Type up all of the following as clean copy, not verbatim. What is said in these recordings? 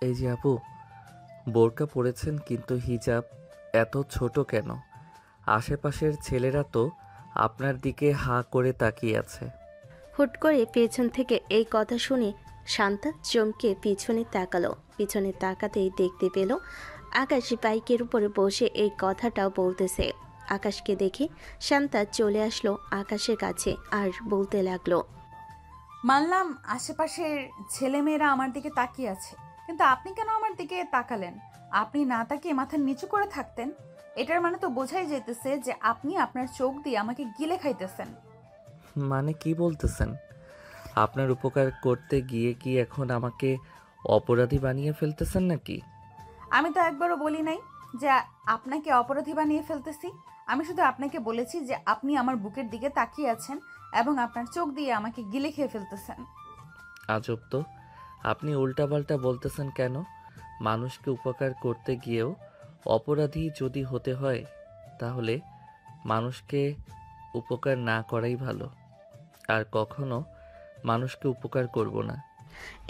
এই যে আপু, বোরকা পরেছেন কিন্তু হিজাব এত ছোট কেন? আশেপাশের ছেলেরা তো আপনার দিকে হাঁ করে তাকিয়ে আছে। হুট করে পেছন থেকে এই কথা শুনে শান্তা চমকে পিছনে তাকালো। পিছনে তাকাতেই দেখতে পেল আকাশ বাইকের উপরে বসে এই কথাটাও বলতেছে। আকাশকে দেখে শান্তা চলে আসলো আকাশের কাছে আর বলতে লাগলো, মানলাম আশেপাশের ছেলেমেয়েরা আমার দিকে তাকিয়ে আছে, কিন্তু আপনি কেন আমার দিকে তাকালেন? আপনি না তাকিয়ে মাথা নিচু করে থাকতেন। এটার মানে তো বোঝাই যেতেছে যে আপনি আপনার চোখ দিয়ে আমাকে গিলে খাইতেছেন। মানে কি বলতেছেন? আপনার উপকার করতে গিয়ে কি এখন আমাকে অপরাধী বানিয়ে ফেলতেছেন নাকি? আমি তো একবারও বলি নাই যে আপনাকে অপরাধী বানিয়ে ফেলতেছি। আমি শুধু আপনাকে বলেছি যে আপনি আমার বুকের দিকে তাকিয়ে আছেন এবং আপনার চোখ দিয়ে আমাকে গিলে খেয়ে ফেলতেছেন। আজব তো, আপনি উল্টাপাল্টা বলতেছেন কেন? মানুষকে উপকার করতে গিয়েও অপরাধী যদি হতে হয়, তাহলে মানুষকে উপকার না করাই ভালো। আর কখনো মানুষকে উপকার করব না।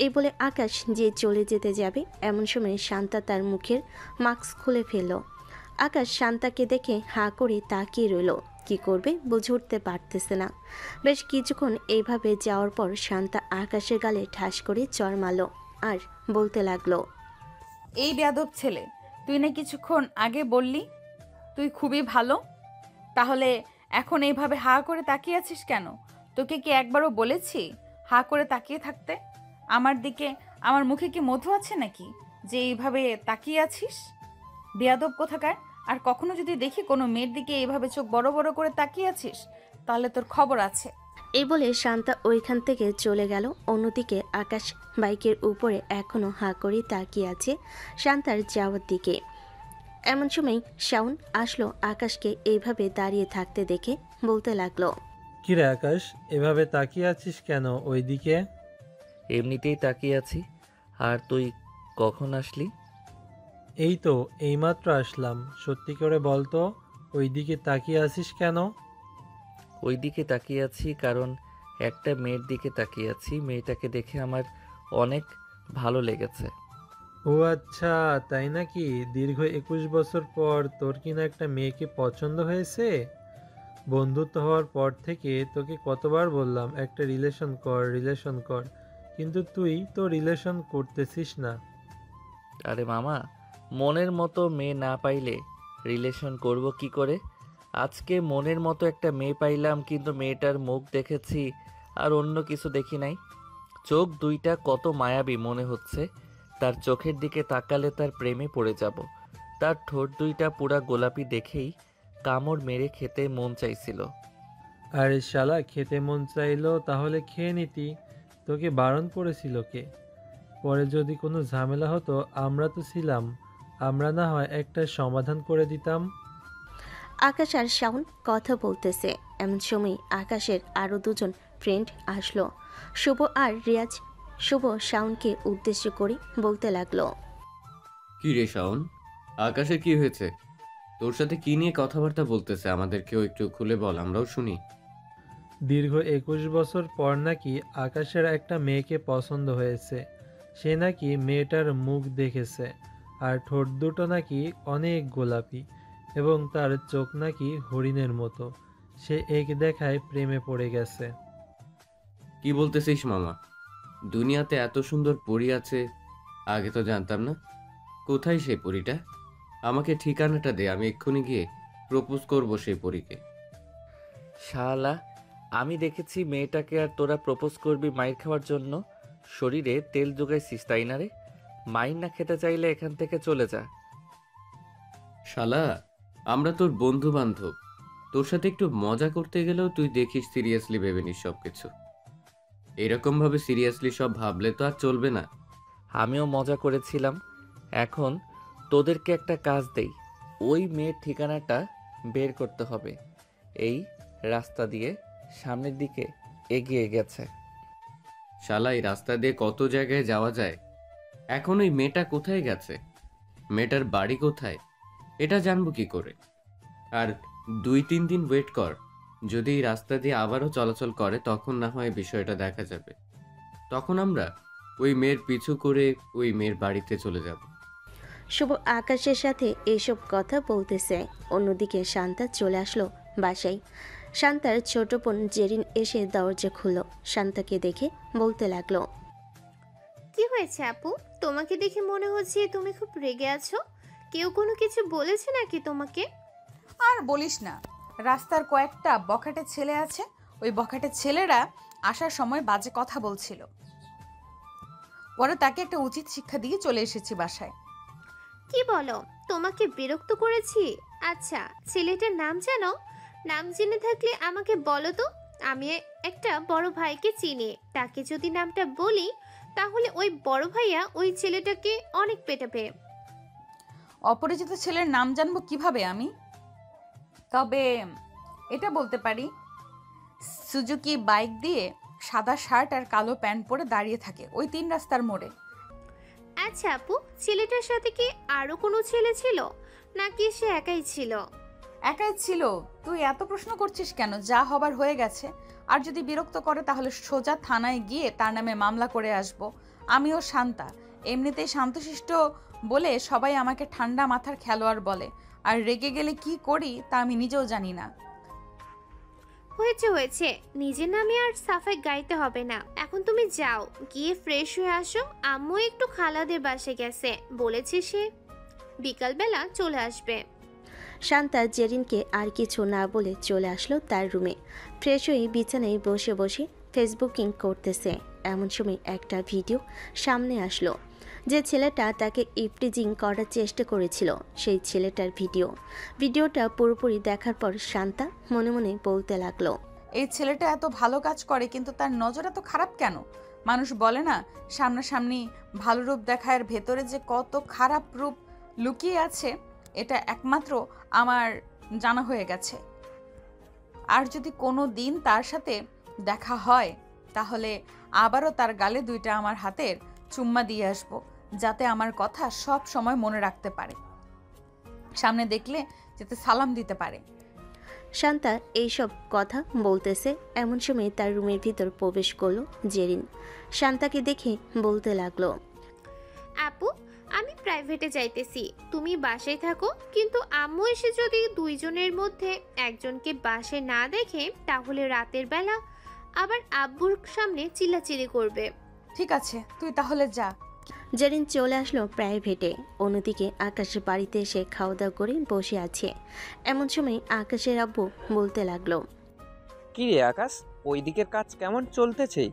এই বলে আকাশ যে চলে যেতে যাবে এমন সময় শান্তা তার মুখের মাস্ক খুলে ফেলল। আকাশ শান্তাকে দেখে হাঁ করে তাকিয়ে রইল। কি করবে বুঝে উঠতে পারতেছে না। বেশ কিছুক্ষণ এইভাবে যাওয়ার পর শান্তা আকাশের গালে ঠাস করে চড় মারল আর বলতে লাগলো, এই বেয়াদব ছেলে, তুই না কিছুক্ষণ আগে বললি তুই খুবই ভালো, তাহলে এখন এইভাবে হা করে তাকিয়ে আছিস কেন? তোকে কি একবারও বলেছি হা করে তাকিয়ে থাকতে? আমার দিকে, আমার মুখে কি মধু আছে নাকি যে এইভাবে তাকিয়ে আছিস? বেয়াদব কোথাকার! আর কখনো যদি দেখি কোনো মেয়ের দিকে এইভাবে চোখ বড় বড় করে তাকিয়ে আছিস, তাহলে তোর খবর আছে। এই বলে শান্তা ওইখান থেকে চলে গেল। অন্যদিকে আকাশ বাইকের উপরে এখনো হাঁ করে তাকিয়ে আছে শান্তার যাওয়ার দিকে। এমন সময় শাওন আসলো আকাশকে এইভাবে দাঁড়িয়ে থাকতে দেখে বলতে লাগলো, কিরে আকাশ, এভাবে তাকিয়ে আছিস কেন ওইদিকে? এমনিতেই তাকিয়ে আছি। আর তুই কখন আসলি? এই তো এইমাত্র আসলাম। সত্যি করে বল তো, ওইদিকে তাকিয়ে আছিস কেন? ওই দিকে তাকিয়ে আছি কারণ একটা মেয়ের দিকে তাকিয়ে আছি। মেয়েটাকে দেখে আমার অনেক ভালো লেগেছে। ও আচ্ছা, তাই নাকি? দীর্ঘ 21 বছর পর তোর কিনা একটা মেয়েকে পছন্দ হয়েছে? বন্ধুত্ব হওয়ার পর থেকে তোকে কতবার বললাম একটা রিলেশন কর, রিলেশন কর, কিন্তু তুই তো রিলেশন করতেছিস না। আরে মামা, মনের মতো মেয়ে না পাইলে রিলেশন করব কি করে? আজকে মনের মতো একটা মেয়ে পাইলাম, কিন্তু মেয়েটার মুখ দেখেছি আর অন্য কিছু দেখি নাই। চোখ দুইটা কত মায়াবী মনে হচ্ছে। তার চোখের দিকে তাকালে তার প্রেমে পড়ে যাব। তার ঠোঁট দুইটা পুরা গোলাপি দেখেই কামড় মেরে খেতে মন চাইছিল। আরে শালা, খেতে মন চাইলো তাহলে খেয়ে নিতি। তোকে বারণ করেছিল কে? পরে যদি কোনো ঝামেলা হতো আমরা তো ছিলাম, আমরা না হয় একটা সমাধান করে দিতাম। আকাশ আর শাওন কথা বলতেছে। এমন সময় আকাশের আরও দুজন ফ্রেন্ড আসলো, শুভ আর রিয়াজ। শুভ শাওনকে উদ্দেশ্য করে বলতে লাগলো, কি রে শাওন, আকাশের কি হয়েছে? তোর সাথে কি নিয়ে কথাবার্তা বলতেছে? আমাদেরকেও একটু খুলে বল, আমরাও শুনি। দীর্ঘ 21 বছর পর নাকি আকাশের একটা মেয়েকে পছন্দ হয়েছে। সে নাকি মেয়েটার মুখ দেখেছে, আর ঠোঁট দুটো নাকি অনেক গোলাপি, এবং তার চোখ নাকি হরিণের মতো। সে এক দেখায় প্রেমে পড়ে গেছে। কি বলতেছিস মামা? দুনিয়াতে এত সুন্দর পরী আছে, আগে তো জানতাম না। কোথায় সেই পরীটা? আমাকে ঠিকানাটা দে, আমি এক্ষুনি গিয়ে প্রপোজ করব সেই পরীকে। শালা, আমি দেখেছি মেয়েটাকে আর তোরা প্রপোজ করবি মাইর খাওয়ার জন্য? শরীরে তেল জোগাইছিস তাই না রে? মাইর না খেতে চাইলে এখান থেকে চলে যা। শালা, আমরা তোর বন্ধু বান্ধব, তোর সাথে একটু মজা করতে গেলেও তুই দেখিস সিরিয়াসলি ভেবে নিস সবকিছু। এরকম ভাবে সিরিয়াসলি সব ভাবলে তো আর চলবে না। আমিও মজা করেছিলাম। এখন তোদেরকে একটা কাজ দেই। ওই মেয়ের ঠিকানাটা বের করতে হবে। এই রাস্তা দিয়ে সামনের দিকে এগিয়ে গেছে। শালা, এই রাস্তা দিয়ে কত জায়গায় যাওয়া যায়। এখন ওই মেয়েটা কোথায় গেছে? মেয়েটার বাড়ি কোথায়? এটা জানবো কি করে? আর 2-3 দিন ওয়েট কর। যদি এই রাস্তা দিয়ে আবারও চলাচল করে তখন না হয় বিষয়টা দেখা যাবে। তখন আমরা ওই মেয়ের পিছু করে ওই মেয়ের বাড়িতে চলে যাব। শুভ আকাশের সাথে এইসব কথা বলতেছে। অন্যদিকে শান্তা চলে আসলো বাসায়। শান্তার ছোট বোন জেরিন এসে দরজা খুলল। শান্তাকে দেখে বলতে লাগলো, কি হয়েছে আপু? তোমাকে দেখে মনে হচ্ছে তুমি খুব রেগে আছো। কেউ কোনো কিছু বলেছে নাকি তোমাকে? আর বলিস না, রাস্তার কয়েকটা বখাটে ছেলে আছে, ওই বখাটে ছেলেরা আসার সময় বাজে কথা বলছিল। পরে তাকে একটা উচিত শিক্ষা দিয়ে চলে এসেছি বাসায়। কি বলো? তোমাকে বিরক্ত করেছি? আচ্ছা, ছেলেটার নাম জানো? নাম জেনে থাকলে আমাকে বলো তো। আমি একটা বড় ভাইকে চিনি, তাকে যদি নামটা বলি তাহলে ওই বড় ভাইয়া ওই ছেলেটাকে অনেক পেটাবে। অপরিচিত ছেলের নাম জানবো কিভাবে আমি? তবে এটা বলতে পারি, সুজুকি বাইক দিয়ে সাদা শার্ট আর কালো প্যান্ট পরে দাঁড়িয়ে থাকে ওই 3 রাস্তার মোড়ে। আচ্ছা আপু, ছেলেটার সাথে কি আরো কোনো ছেলে ছিল নাকি সে একাই ছিল? একাই ছিল। তুই এত প্রশ্ন করছিস কেন? যা হবার হয়ে গেছে। আর যদি বিরক্ত করে তাহলে সোজা থানায় গিয়ে তার নামে মামলা করে আসব। আমিও শান্তা, এমনিতেই শান্তশিষ্ট বলে সবাই আমাকে ঠান্ডা মাথার খেলোয়াড় বলে, আর রেগে গেলে কি করি তা আমি নিজেও জানি না। হয়েছে হয়েছে, নিজের নামে আর সাফাই গাইতে হবে না। এখন তুমি যাও, গিয়ে ফ্রেশ হয়ে আসো। আম্মু একটু খালাদের বাসে গেছে, বলেছে সে বিকালবেলা চলে আসবে। শান্তা জেরিনকে আর কিছু না বলে চলে আসলো তার রুমে। ফ্রেশ হয়ে বিছানায় বসে বসে ফেসবুকিং করতেছে। এমন সময় একটা ভিডিও সামনে আসলো। যে ছেলেটা তাকে ইফটিজিং করার চেষ্টা করেছিল সেই ছেলেটার ভিডিওটা পুরোপুরি দেখার পর শান্তা মনে মনে বলতে লাগলো, এই ছেলেটা এত ভালো কাজ করে কিন্তু তার নজর এত খারাপ কেন? মানুষ বলে না, সামনাসামনি ভালো রূপ দেখার ভেতরে যে কত খারাপ রূপ লুকিয়ে আছে, এটা একমাত্র আমার জানা হয়ে গেছে। আর যদি কোনো দিন তার সাথে দেখা হয় তাহলে আবারও তার গালে 2টা আমার হাতের চুম্মা দিয়ে আসবো, যাতে আমার কথা সব সময় মনে রাখতে পারে, সামনে দেখলে যাতে সালাম দিতে পারে। শান্তা এইসব কথা বলতেছে এমন সময় তার রুমের ভিতর প্রবেশ করলো জেরিন। শান্তাকে দেখে বলতে লাগলো, আপু, আমি প্রাইভেটে যাইতেছি, তুমি বাসায় থাকো। কিন্তু আম্মু এসে যদি দুইজনের মধ্যে একজনকে বাসায় না দেখে তাহলে রাতের বেলা আবার আব্বুর সামনে চিল্লাচিল্লি করবে। ঠিক আছে, তুই তাহলে যা। জেরিন চলে আসলো প্রাইভেটে। অন্যদিকে আকাশের বাড়িতে এসে খাওয়া দাওয়া করে বসে আছে। এমন সময় আকাশের আব্বু বলতে লাগলো, কি রে আকাশ, ওই দিকের কাজ কেমন চলতেছে?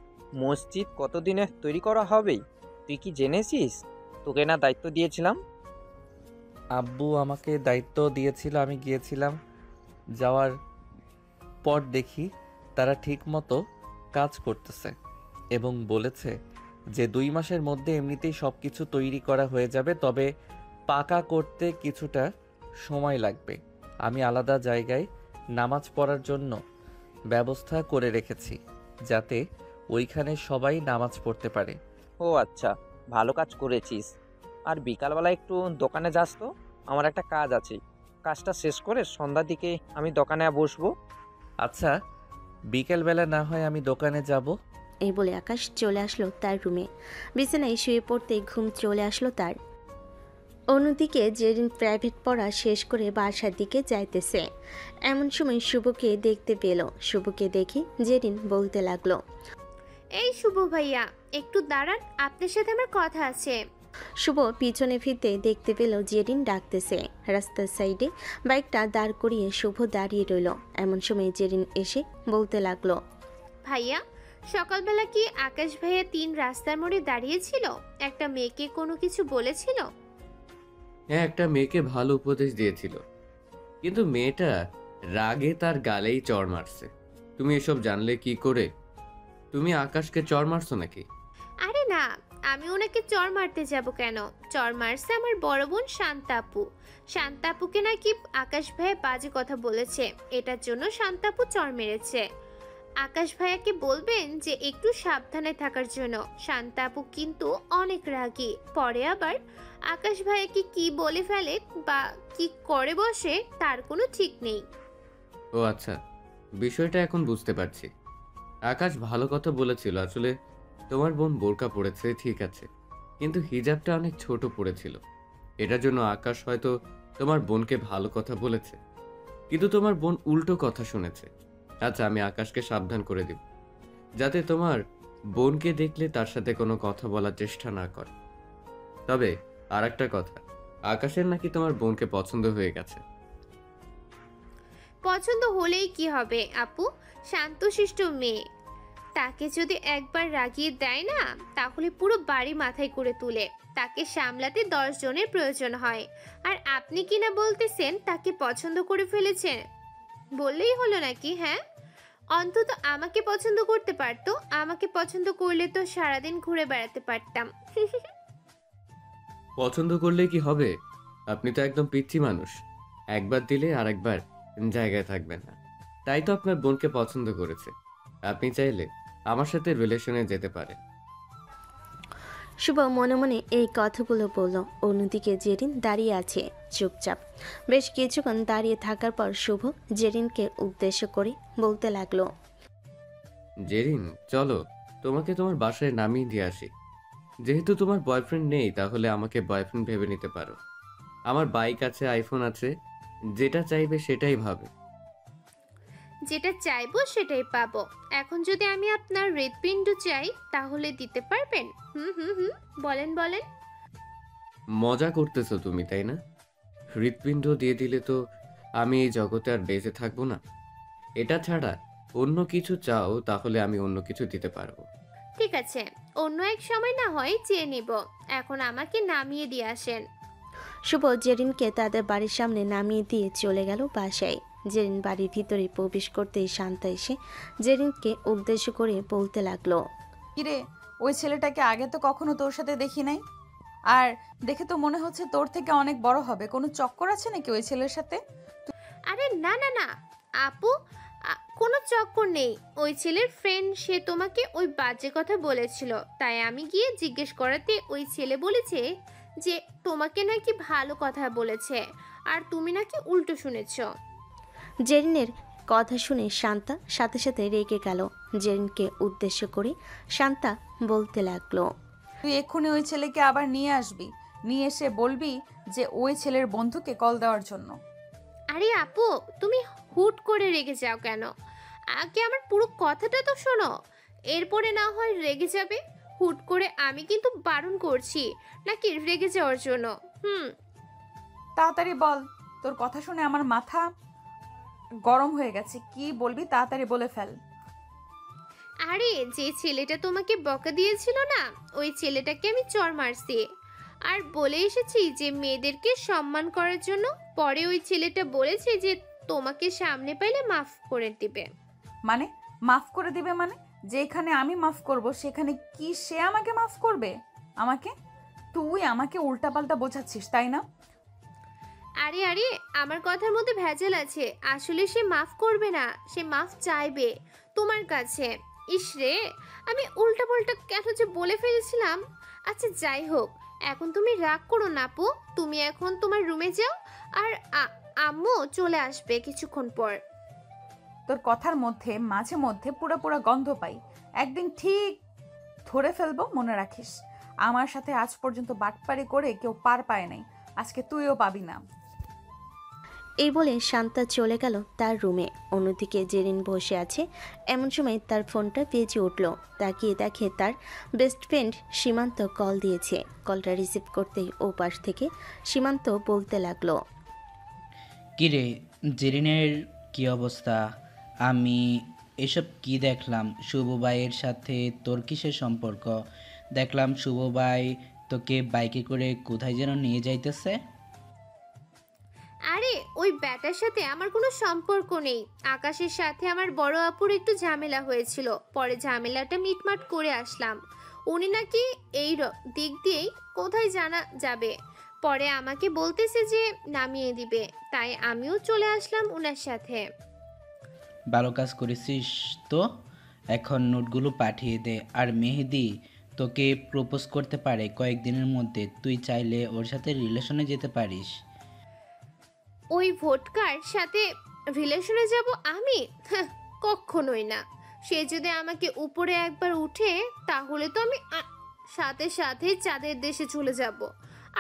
মসজিদ কতদিনে তৈরি করা হবেই? তুই কি জেনেছিস? তোকে না দায়িত্ব দিয়েছিলাম। আব্বু আমাকে দায়িত্ব দিয়েছিল, আমি গিয়েছিলাম। যাওয়ার পর দেখি তারা ঠিক মতো কাজ করতেছে এবং বলেছে যে 2 মাসের মধ্যে এমনিতেই সব কিছু তৈরি করা হয়ে যাবে, তবে পাকা করতে কিছুটা সময় লাগবে। আমি আলাদা জায়গায় নামাজ পড়ার জন্য ব্যবস্থা করে রেখেছি, যাতে ওইখানে সবাই নামাজ পড়তে পারে। ও আচ্ছা, ভালো কাজ করেছিস। আর বিকালবেলা একটু দোকানে যাস তো, আমার একটা কাজ আছে। কাজটা শেষ করে সন্ধ্যার দিকে আমি দোকানে বসবো। আচ্ছা, বিকেলবেলা না হয় আমি দোকানে যাব। এই বলে আকাশ চলে আসলো তার রুমে। বিছানায় শুয়ে পড়তে ঘুম চলে আসলো তার। অন্যদিকে জেরিন প্রাইভেট পড়া শেষ করে বাসার দিকে যাইতেছে। এমন সময় শুভকে দেখতে পেল। শুভকে দেখে জেরিন বলতে লাগলো, এই শুভ ভাইয়া, একটু দাঁড়ান, আপনার সাথে আমার কথা আছে। শুভ পিছনে ফিরতে দেখতে পেল জেরিন ডাকতেছে। রাস্তার সাইডে বাইকটা দাঁড় করিয়ে শুভ দাঁড়িয়ে রইল। এমন সময় জেরিন এসে বলতে লাগলো, ভাইয়া, সকালবেলা কি আকাশ ভাইয়া 3 রাস্তার মোড়ে দাঁড়িয়েছিল? একটা মেয়েকে কোনো কিছু বলেছিল? হ্যাঁ, একটা মেয়েকে ভালো উপদেশ দিয়েছিল, কিন্তু মেয়েটা রাগে তার গালেই চড় মারছে। তুমি এসব জানলে কি করে? তুমি আকাশকে চড় মারছো নাকি? আরে না, আমি ওনাকে চড় মারতে যাব কেন? চড় মারছে আমার বড় বোন শান্তাপু। শান্তাপুকে নাকি আকাশ ভাইয়া বাজে কথা বলেছে, এটার জন্য শান্তাপু চড় মেরেছে। আকাশ ভাইয়াকে বলবেন যে একটু সাবধানে থাকার জন্য। শান্তাপু কিন্তু অনেক রাগী, পরে আবার আকাশ ভাইয়াকে কি বলে ফেলে বা কি করে বসে তার কোনো ঠিক নেই। ও আচ্ছা, বিষয়টা এখন বুঝতে পারছি। আকাশ ভালো কথা বলেছিল, আসলে তোমার বোন বোরকা পড়েছে ঠিক আছে, কিন্তু হিজাবটা অনেক ছোট পড়েছিল। এটার জন্য আকাশ হয়তো তোমার বোনকে ভালো কথা বলেছে, কিন্তু তোমার বোন উল্টো কথা শুনেছে। আচ্ছা, আমি আকাশকে সাবধান করে দিব, যাতে তোমার বোনকে দেখলে তার সাথে কোনো কথা বলার চেষ্টা না করে। তবে আর একটা কথা, আকাশের নাকি তোমার বোনকে পছন্দ হয়ে গেছে। পছন্দ হলেই কি হবে আপু, শান্তশিষ্ট মেয়ে। তাকে যদি একবার রাগিয়ে দেয় না, তাহলে পুরো বাড়ি মাথায় করে তুলে। তাকে সামলাতে 10 জনের প্রয়োজন হয়। আর আপনি কিনা বলতেছেন তাকে পছন্দ করে ফেলেছেন। বললেই হলো নাকি? হ্যাঁ, অন্তত আমাকে পছন্দ করতে পারতো। আমাকে পছন্দ করলে তো সারাদিন ঘুরে বেড়াতে পারতাম। পছন্দ করলে কি হবে? আপনি তো একদম পিচ্ছি মানুষ, একবার দিলে আর একবার জায়গায় থাকবেন না। তাই তো আপনার বোনকে পছন্দ করেছে। আপনি চাইলে আমার সাথে রিলেশনে যেতে পারেন। শুভ মনে মনে এই কথাগুলো বলল। অন্যদিকে জেরিন দাঁড়িয়ে আছে চুপচাপ। বেশ কিছুক্ষণ দাঁড়িয়ে থাকার পর শুভ জেরিনকে উদ্দেশ্য করে বলতে লাগলো, জেরিন, চলো তোমাকে তোমার বাসায় নামিয়ে দিয়ে আসি। যেহেতু তোমার বয়ফ্রেন্ড নেই, তাহলে আমাকে বয়ফ্রেন্ড ভেবে নিতে পারো। আমার বাইক আছে, আইফোন আছে, যেটা চাইবে সেটাই ভাবে। যেটা চাইবো সেটাই পাবো। এখন যদি আমি আপনার হৃৎপিণ্ড চাই, তাহলে দিতে পারবেন? হুম হুম হুম, বলেন বলেন। মজা করতেছো তুমি, তাই না? হৃৎপিণ্ড দিয়ে দিলে তো আমি এই জগতে আর বেঁচে থাকবো না। এটা ছাড়া অন্য কিছু চাও, তাহলে আমি অন্য কিছু দিতে পারবো। ঠিক আছে, অন্য এক সময় না হয় চেয়ে নিব। এখন আমাকে নামিয়ে দিয়ে আসেন। শুভ জেরিনকে তাদের বাড়ির সামনে নামিয়ে দিয়ে চলে গেল বাসায়। জেরিন বাড়ির ভিতরে প্রবেশ করতেই শান্তা এসে জেরিনকে উদ্দেশ্য করে বলতে লাগলো, কিরে, ওই ছেলেটাকে আগে তো কখনো তোর সাথে দেখি নাই। আর দেখে তো মনে হচ্ছে তোর থেকে অনেক বড় হবে। কোনো চক্কর আছে নাকি ওই ছেলের সাথে? আরে না না না আপু, কোনো চক্কর নেই। ওই ছেলের ফ্রেন্ড, সে তোমাকে ওই বাজে কথা বলেছিল। তাই আমি গিয়ে জিজ্ঞেস করাতে ওই ছেলে বলেছে যে তোমাকে নাকি ভালো কথা বলেছে, আর তুমি নাকি উল্টো শুনেছো। জেরিনের কথা শুনে শান্তা সাথে সাথে রেগে গেল। জেরিনকে উদ্দেশ্য করে শান্তা বলতে লাগলো, তুই এক্ষুনি ওই ছেলেকে আবার নিয়ে আসবি, নিয়ে এসে বলবি যে ওই ছেলের বন্ধুকে কল দেওয়ার জন্য। আরে আপু, তুমি হুট করে রেগে যাও কেন? আগে আমার পুরো কথাটা তো শোনো, এরপরে না হয় রেগে যাবে। হুট করে আমি কিন্তু বারণ করছি নাকি রেগে যাওয়ার জন্য। হুম। তাড়াতাড়ি বল, তোর কথা শুনে আমার মাথা গরম হয়ে গেছে। কি বলবি তাড়াতাড়ি বলে ফেল। আরে যে ছেলেটা তোমাকে বকা দিয়েছিল না, ওই ছেলেটাকে আমি চড় মারছি। আর বলে এসেছি যে মেয়েদেরকে সম্মান করার জন্য। পরে ওই ছেলেটা বলেছে যে তোমাকে সামনে পাইলে মাফ করে দিবে। মানে মাফ করে দিবে মানে? যেখানে আমি মাফ করব সেখানে কি সে আমাকে মাফ করবে? আমাকে তুই আমাকে উল্টাপাল্টা বোঝাচ্ছিস, তাই না? আরে আরে, আমার কথার মধ্যে ভেজাল আছে। আসলে সে মাফ করবে না, সে মাফ চাইবে তোমার কাছে। ইস রে, আমি উল্টাপাল্টা কেন যে বলে ফেলেছিলাম। আচ্ছা যাই হোক, এখন তুমি রাগ করো না আপু। তুমি এখন তোমার রুমে যাও, আর আম্মু চলে আসবে কিছুক্ষণ পর। তোর কথার মধ্যে মাঝে মধ্যে পুরো পুরো গন্ধ পাই। একদিন ঠিক ধরে ফেলবো, মনে রাখিস। আমার সাথে আজ পর্যন্ত বাটপারি করে কেউ পার পায় নাই, আজকে তুইও পাবি না। এই বলে শান্তা চলে গেল তার রুমে। অন্যদিকে জেরিন বসে আছে। এমন সময় তার ফোনটা বেজে উঠল। তাকিয়ে দেখে তার বেস্ট ফ্রেন্ড সীমান্ত কল দিয়েছে। কলটা রিসিভ করতেই ও পাশ থেকে সীমান্ত বলতে লাগলো, কিরে জেরিনের কি অবস্থা? আমি এসব কি দেখলাম? শুভ ভাইয়ের সাথে তোর কিসের সম্পর্ক? দেখলাম শুভ ভাই তোকে বাইকে করে কোথায় যেন নিয়ে যাইতেছে। আরে ওই ব্যাটার সাথে আমার কোনো সম্পর্ক নেই। আকাশের সাথে আমার বড় আপুর একটু ঝামেলা হয়েছিল, পরে ঝামেলাটা মিটমাট করে আসলাম। উনি নাকি এই দিক দিয়েই কোথায় জানা যাবে, পরে আমাকে বলতেছে যে নামিয়ে দিবে। তাই আমিও চলে আসলাম ওনার সাথে। ভালো কাজ করেছিস। তো এখন নোটগুলো পাঠিয়ে দে। আর মেহেদি তোকে প্রপোজ করতে পারে কয়েকদিনের মধ্যে। তুই চাইলে ওর সাথে রিলেশনে যেতে পারিস। ওই ভোটকার সাথে রিলেশনে যাব আমি? হাহ, কখনোই না। সে যদি আমাকে উপরে একবার উঠে তাহলে তো আমি সাথে সাথে চাঁদের দেশে চলে যাব।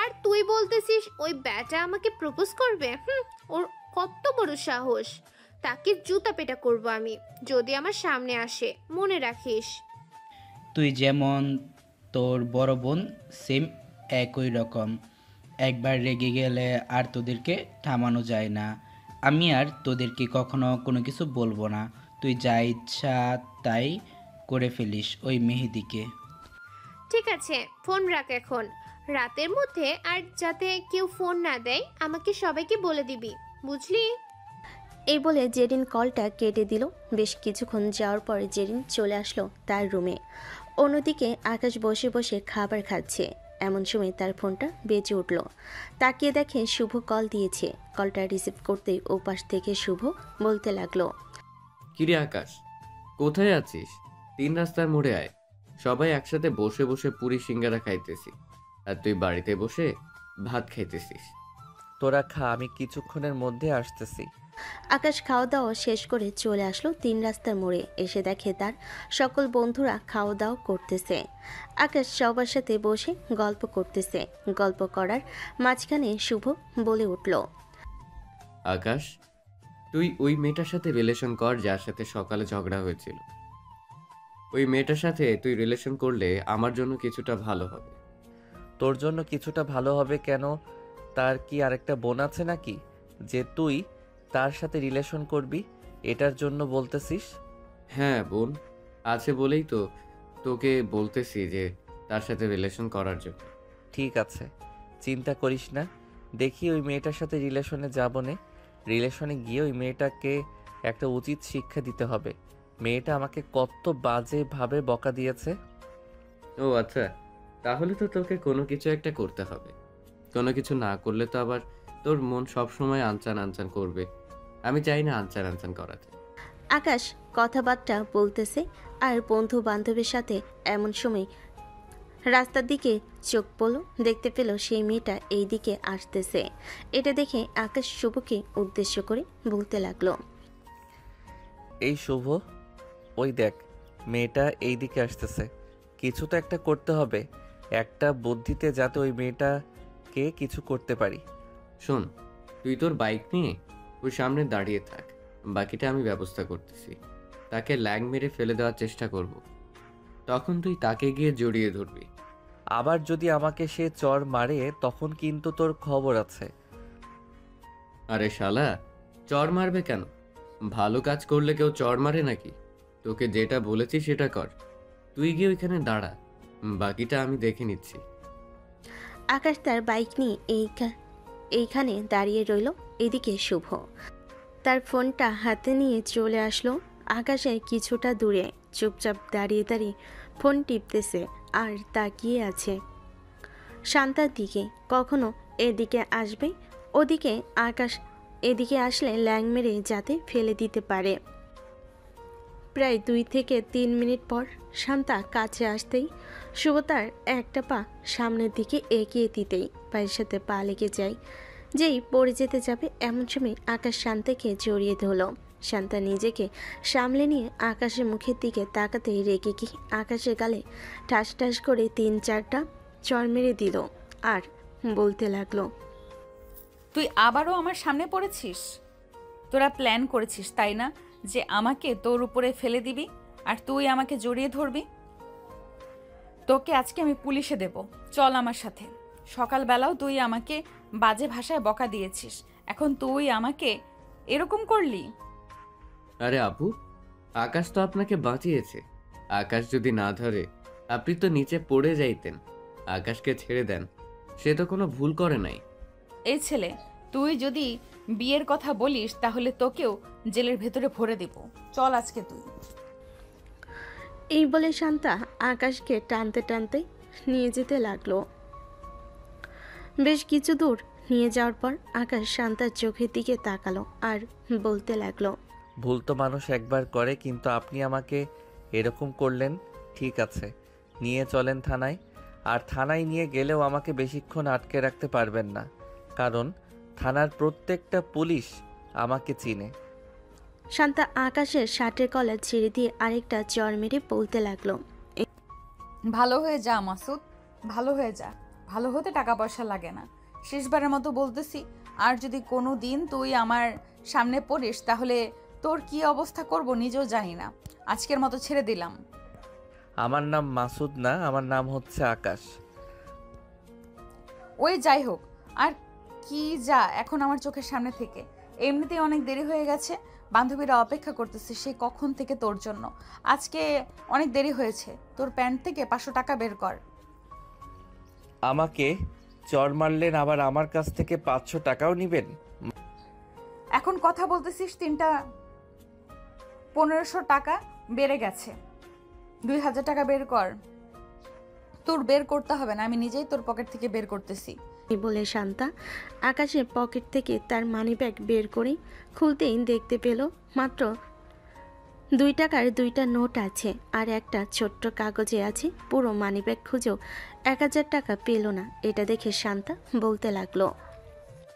আর তুই বলতেছিস ওই ব্যাটা আমাকে প্রপোজ করবে? ওর কত বড় সাহস! তাকে জুতা পেটা করব আমি যদি আমার সামনে আসে, মনে রাখিস। তুই যেমন তোর বড় বোন সেম একই রকম। একবার রেগে গেলে আর তোদেরকে থামানো যায় না। আমি আর তোদেরকে কখনো কোনো কিছু বলবো না। তুই যা ইচ্ছা তাই করে ফেলিস ওই মেহেদিকে। ঠিক আছে, ফোন রাখ এখন। রাতের মধ্যে আর যাতে কেউ ফোন না দেয় আমাকে সবাইকে বলে দিবি, বুঝলি? এই বলে জেরিন কলটা কেটে দিল। বেশ কিছুক্ষণ যাওয়ার পর জেরিন চলে আসলো তার রুমে। অন্যদিকে আকাশ বসে বসে খাবার খাচ্ছে। এমন সময় তার ফোনটা বেজে উঠল। তাকিয়ে দেখে শুভ কল দিয়েছে। কলটা রিসিভ করতেই ওপাশ থেকে শুভ বলতে লাগলো, কিরে আকাশ, কোথায় আছিস? 3 রাস্তার মোড়ে আয়। সবাই একসাথে বসে বসে পুরি সিঙ্গারা খাইতেছি, আর তুই বাড়িতে বসে ভাত খাইতেছিস। তোরা খা, আমি কিছুক্ষণের মধ্যে আসতেছি। আকাশ খাওয়া দাওয়া শেষ করে চলে আসলো 3 রাস্তার মোড়ে। এসে দেখে তার সকল বন্ধুরা খাওয়া দাওয়া করতেছে। আকাশ সবার সাথে বসে গল্প করতেছে। গল্প করার মাঝখানে শুভ বলে উঠল, আকাশ, তুই ওই মেয়েটার সাথে রিলেশন কর যার সাথে সকালে ঝগড়া হয়েছিল। ওই মেয়েটার সাথে তুই রিলেশন করলে আমার জন্য কিছুটা ভালো হবে। তোর জন্য কিছুটা ভালো হবে কেন? তার কি আরেকটা বোন আছে নাকি যে তুই তার সাথে রিলেশন করবি? এটার জন্য বলতেছিস? হ্যাঁ বোন আছে বলেই তো তোকে বলতেছি যে তার সাথে রিলেশন করার জন্য। ঠিক আছে, চিন্তা করিস না। দেখি ওই মেয়েটার সাথে রিলেশনে যাব নে। রিলেশনে গিয়ে ওই মেয়েটাকে একটা উচিত শিক্ষা দিতে হবে। মেয়েটা আমাকে কত বাজেভাবে বকা দিয়েছে। ও আচ্ছা, তাহলে তো তোকে কোনো কিছু একটা করতে হবে। কোনো কিছু না করলে তো আবার তোর মন সবসময় আনচান আনচান করবে। আমি চাই না আনচান আনচান করাতে। আকাশ কথাবার্তা বলতেছে আর বন্ধু বান্ধবের সাথে। এমন সময় রাস্তার দিকে চোখ পড়ল, দেখতে পেল সেই মেয়েটা এই দিকে আসতেছে। এটা দেখে আকাশ শুভকে উদ্দেশ্য করে বলতে লাগলো, এই শুভ, ওই দেখ মেয়েটা এই দিকে আসতেছে। কিছু তো একটা করতে হবে, একটা বুদ্ধিতে, যাতে ওই মেয়েটাকে কিছু করতে পারি। শোন, তুই তোর বাইক নিয়ে ওর সামনে দাঁড়িয়ে থাক, বাকিটা আমি ব্যবস্থা করতেছি। তাকে ল্যাং মেরে ফেলে দেওয়ার চেষ্টা করব, তখন তুই তাকে গিয়ে জড়িয়ে ধরবি। আবার যদি আমাকে সে চর মারে তখন কিন্তু তোর খবর আছে। আরে শালা, চর মারবে কেন? ভালো কাজ করলে কেউ চর মারে নাকি? তোকে যেটা বলেছি সেটা কর। তুই গিয়ে ওইখানে দাঁড়া, বাকিটা আমি দেখে নিচ্ছি। আকাশ তার বাইক নিয়ে এইখানে দাঁড়িয়ে রইল। এদিকে শুভ তার ফোনটা হাতে নিয়ে চলে আসলো আকাশের কিছুটা দূরে। চুপচাপ দাঁড়িয়ে দাঁড়িয়ে ফোন টিপতেছে আর তাকিয়ে আছে শান্তার দিকে। কখনো এদিকে আসবে, ওদিকে আকাশ এদিকে আসলে ল্যাং মেরে যাতে ফেলে দিতে পারে। প্রায় 2 থেকে 3 মিনিট পর শান্তা কাছে আসতেই শুভ তার একটা পা সামনের দিকে এগিয়ে দিতেই পায়ের সাথে পা লেগে যায়। যেই পড়ে যেতে যাবে এমন সময় আকাশ শান্তাকে জড়িয়ে ধরল। শান্তা নিজেকে সামলে নিয়ে আকাশের মুখের দিকে তাকাতেই রেগে গিয়ে আকাশের গালে ঠাস ঠাস করে 3-4টা চড় মেরে দিল আর বলতে লাগলো, তুই আবারও আমার সামনে পড়েছিস? তোরা প্ল্যান করেছিস তাই না, যে আমাকে তোর উপরে ফেলে দিবি আর তুই আমাকে জড়িয়ে ধরবি? তোকে আজকে আমি পুলিশে দেব, চল আমার সাথে। সকালবেলাও তুই আমাকে বাজে ভাষায় বকা দিয়েছিস, এখন তুই আমাকে এরকম করলি? আরে আপু, আকাশ তো আপনাকে বাঁচিয়েছে। আকাশ যদি না ধরে আপনি তো নিচে পড়ে যাইতেন। আকাশকে ছেড়ে দেন, সে তো কোনো ভুল করে নাই। এই ছেলে, তুই যদি বিয়ের কথা বলিস তাহলে তোকেও জেলের ভেতরে ভরে দেব, চল আজকে তুই। এই বলে শান্তা আকাশকে টানতে টানতে নিয়ে যেতে লাগলো। বেশ কিছু দূর নিয়ে যাওয়ার পর আকাশ শান্তার চোখের দিকে তাকালো আর বলতে লাগলো, ভুল তো মানুষ একবার করে, কিন্তু আপনি আমাকে এরকম করলেন। ঠিক আছে, নিয়ে চলেন থানায়। আর থানায় নিয়ে গেলেও আমাকে বেশিক্ষণ আটকে রাখতে পারবেন না, কারণ থানার প্রত্যেকটা পুলিশ আমাকে চিনে। শান্তা আকাশের শার্টের কলার ছেড়ে দিয়ে আরেকটা চর মেরে বলতে লাগলো। ভালো হয়ে যা মাসুদ, ভালো হয়ে যা। ভালো হতে টাকা পয়সা লাগে না। শেষবারের মতো বলতেছি, আর যদি কোনো দিন তুই আমার সামনে পড়িস তাহলে তোর কি অবস্থা করব নিজেও জানি না। আজকের মতো ছেড়ে দিলাম। আমার নাম মাসুদ না, আমার নাম হচ্ছে আকাশ। ওই যাই হোক, আর কি যা এখন আমার চোখের সামনে থেকে। এমনিতেই অনেক দেরি হয়ে গেছে, বান্ধবীরা অপেক্ষা করতেছে সে কখন থেকে তোর জন্য। আজকে অনেক দেরি হয়েছে, তোর প্যান্ট থেকে 500 টাকা বের কর। আমাকে চর মারলেন, আবার আমার কাছ থেকে 500 টাকাও নিবেন? এখন কথা বলতেছিস, 3টা 1500 টাকা বেড়ে গেছে। 2000 টাকা বের কর। তোর বের করতে হবে না, আমি নিজেই তোর পকেট থেকে বের করতেছি। এই বলে শান্তা আকাশের পকেট থেকে তার মানিব্যাগ বের করে খুলতেই দেখতে পেল মাত্র 2 টাকার 2টা নোট আছে, আর একটা ছোট্ট কাগজে আছে। পুরো মানিব্যাগ খুঁজেও 1000 টাকা পেল না। এটা দেখে শান্তা বলতে লাগলো।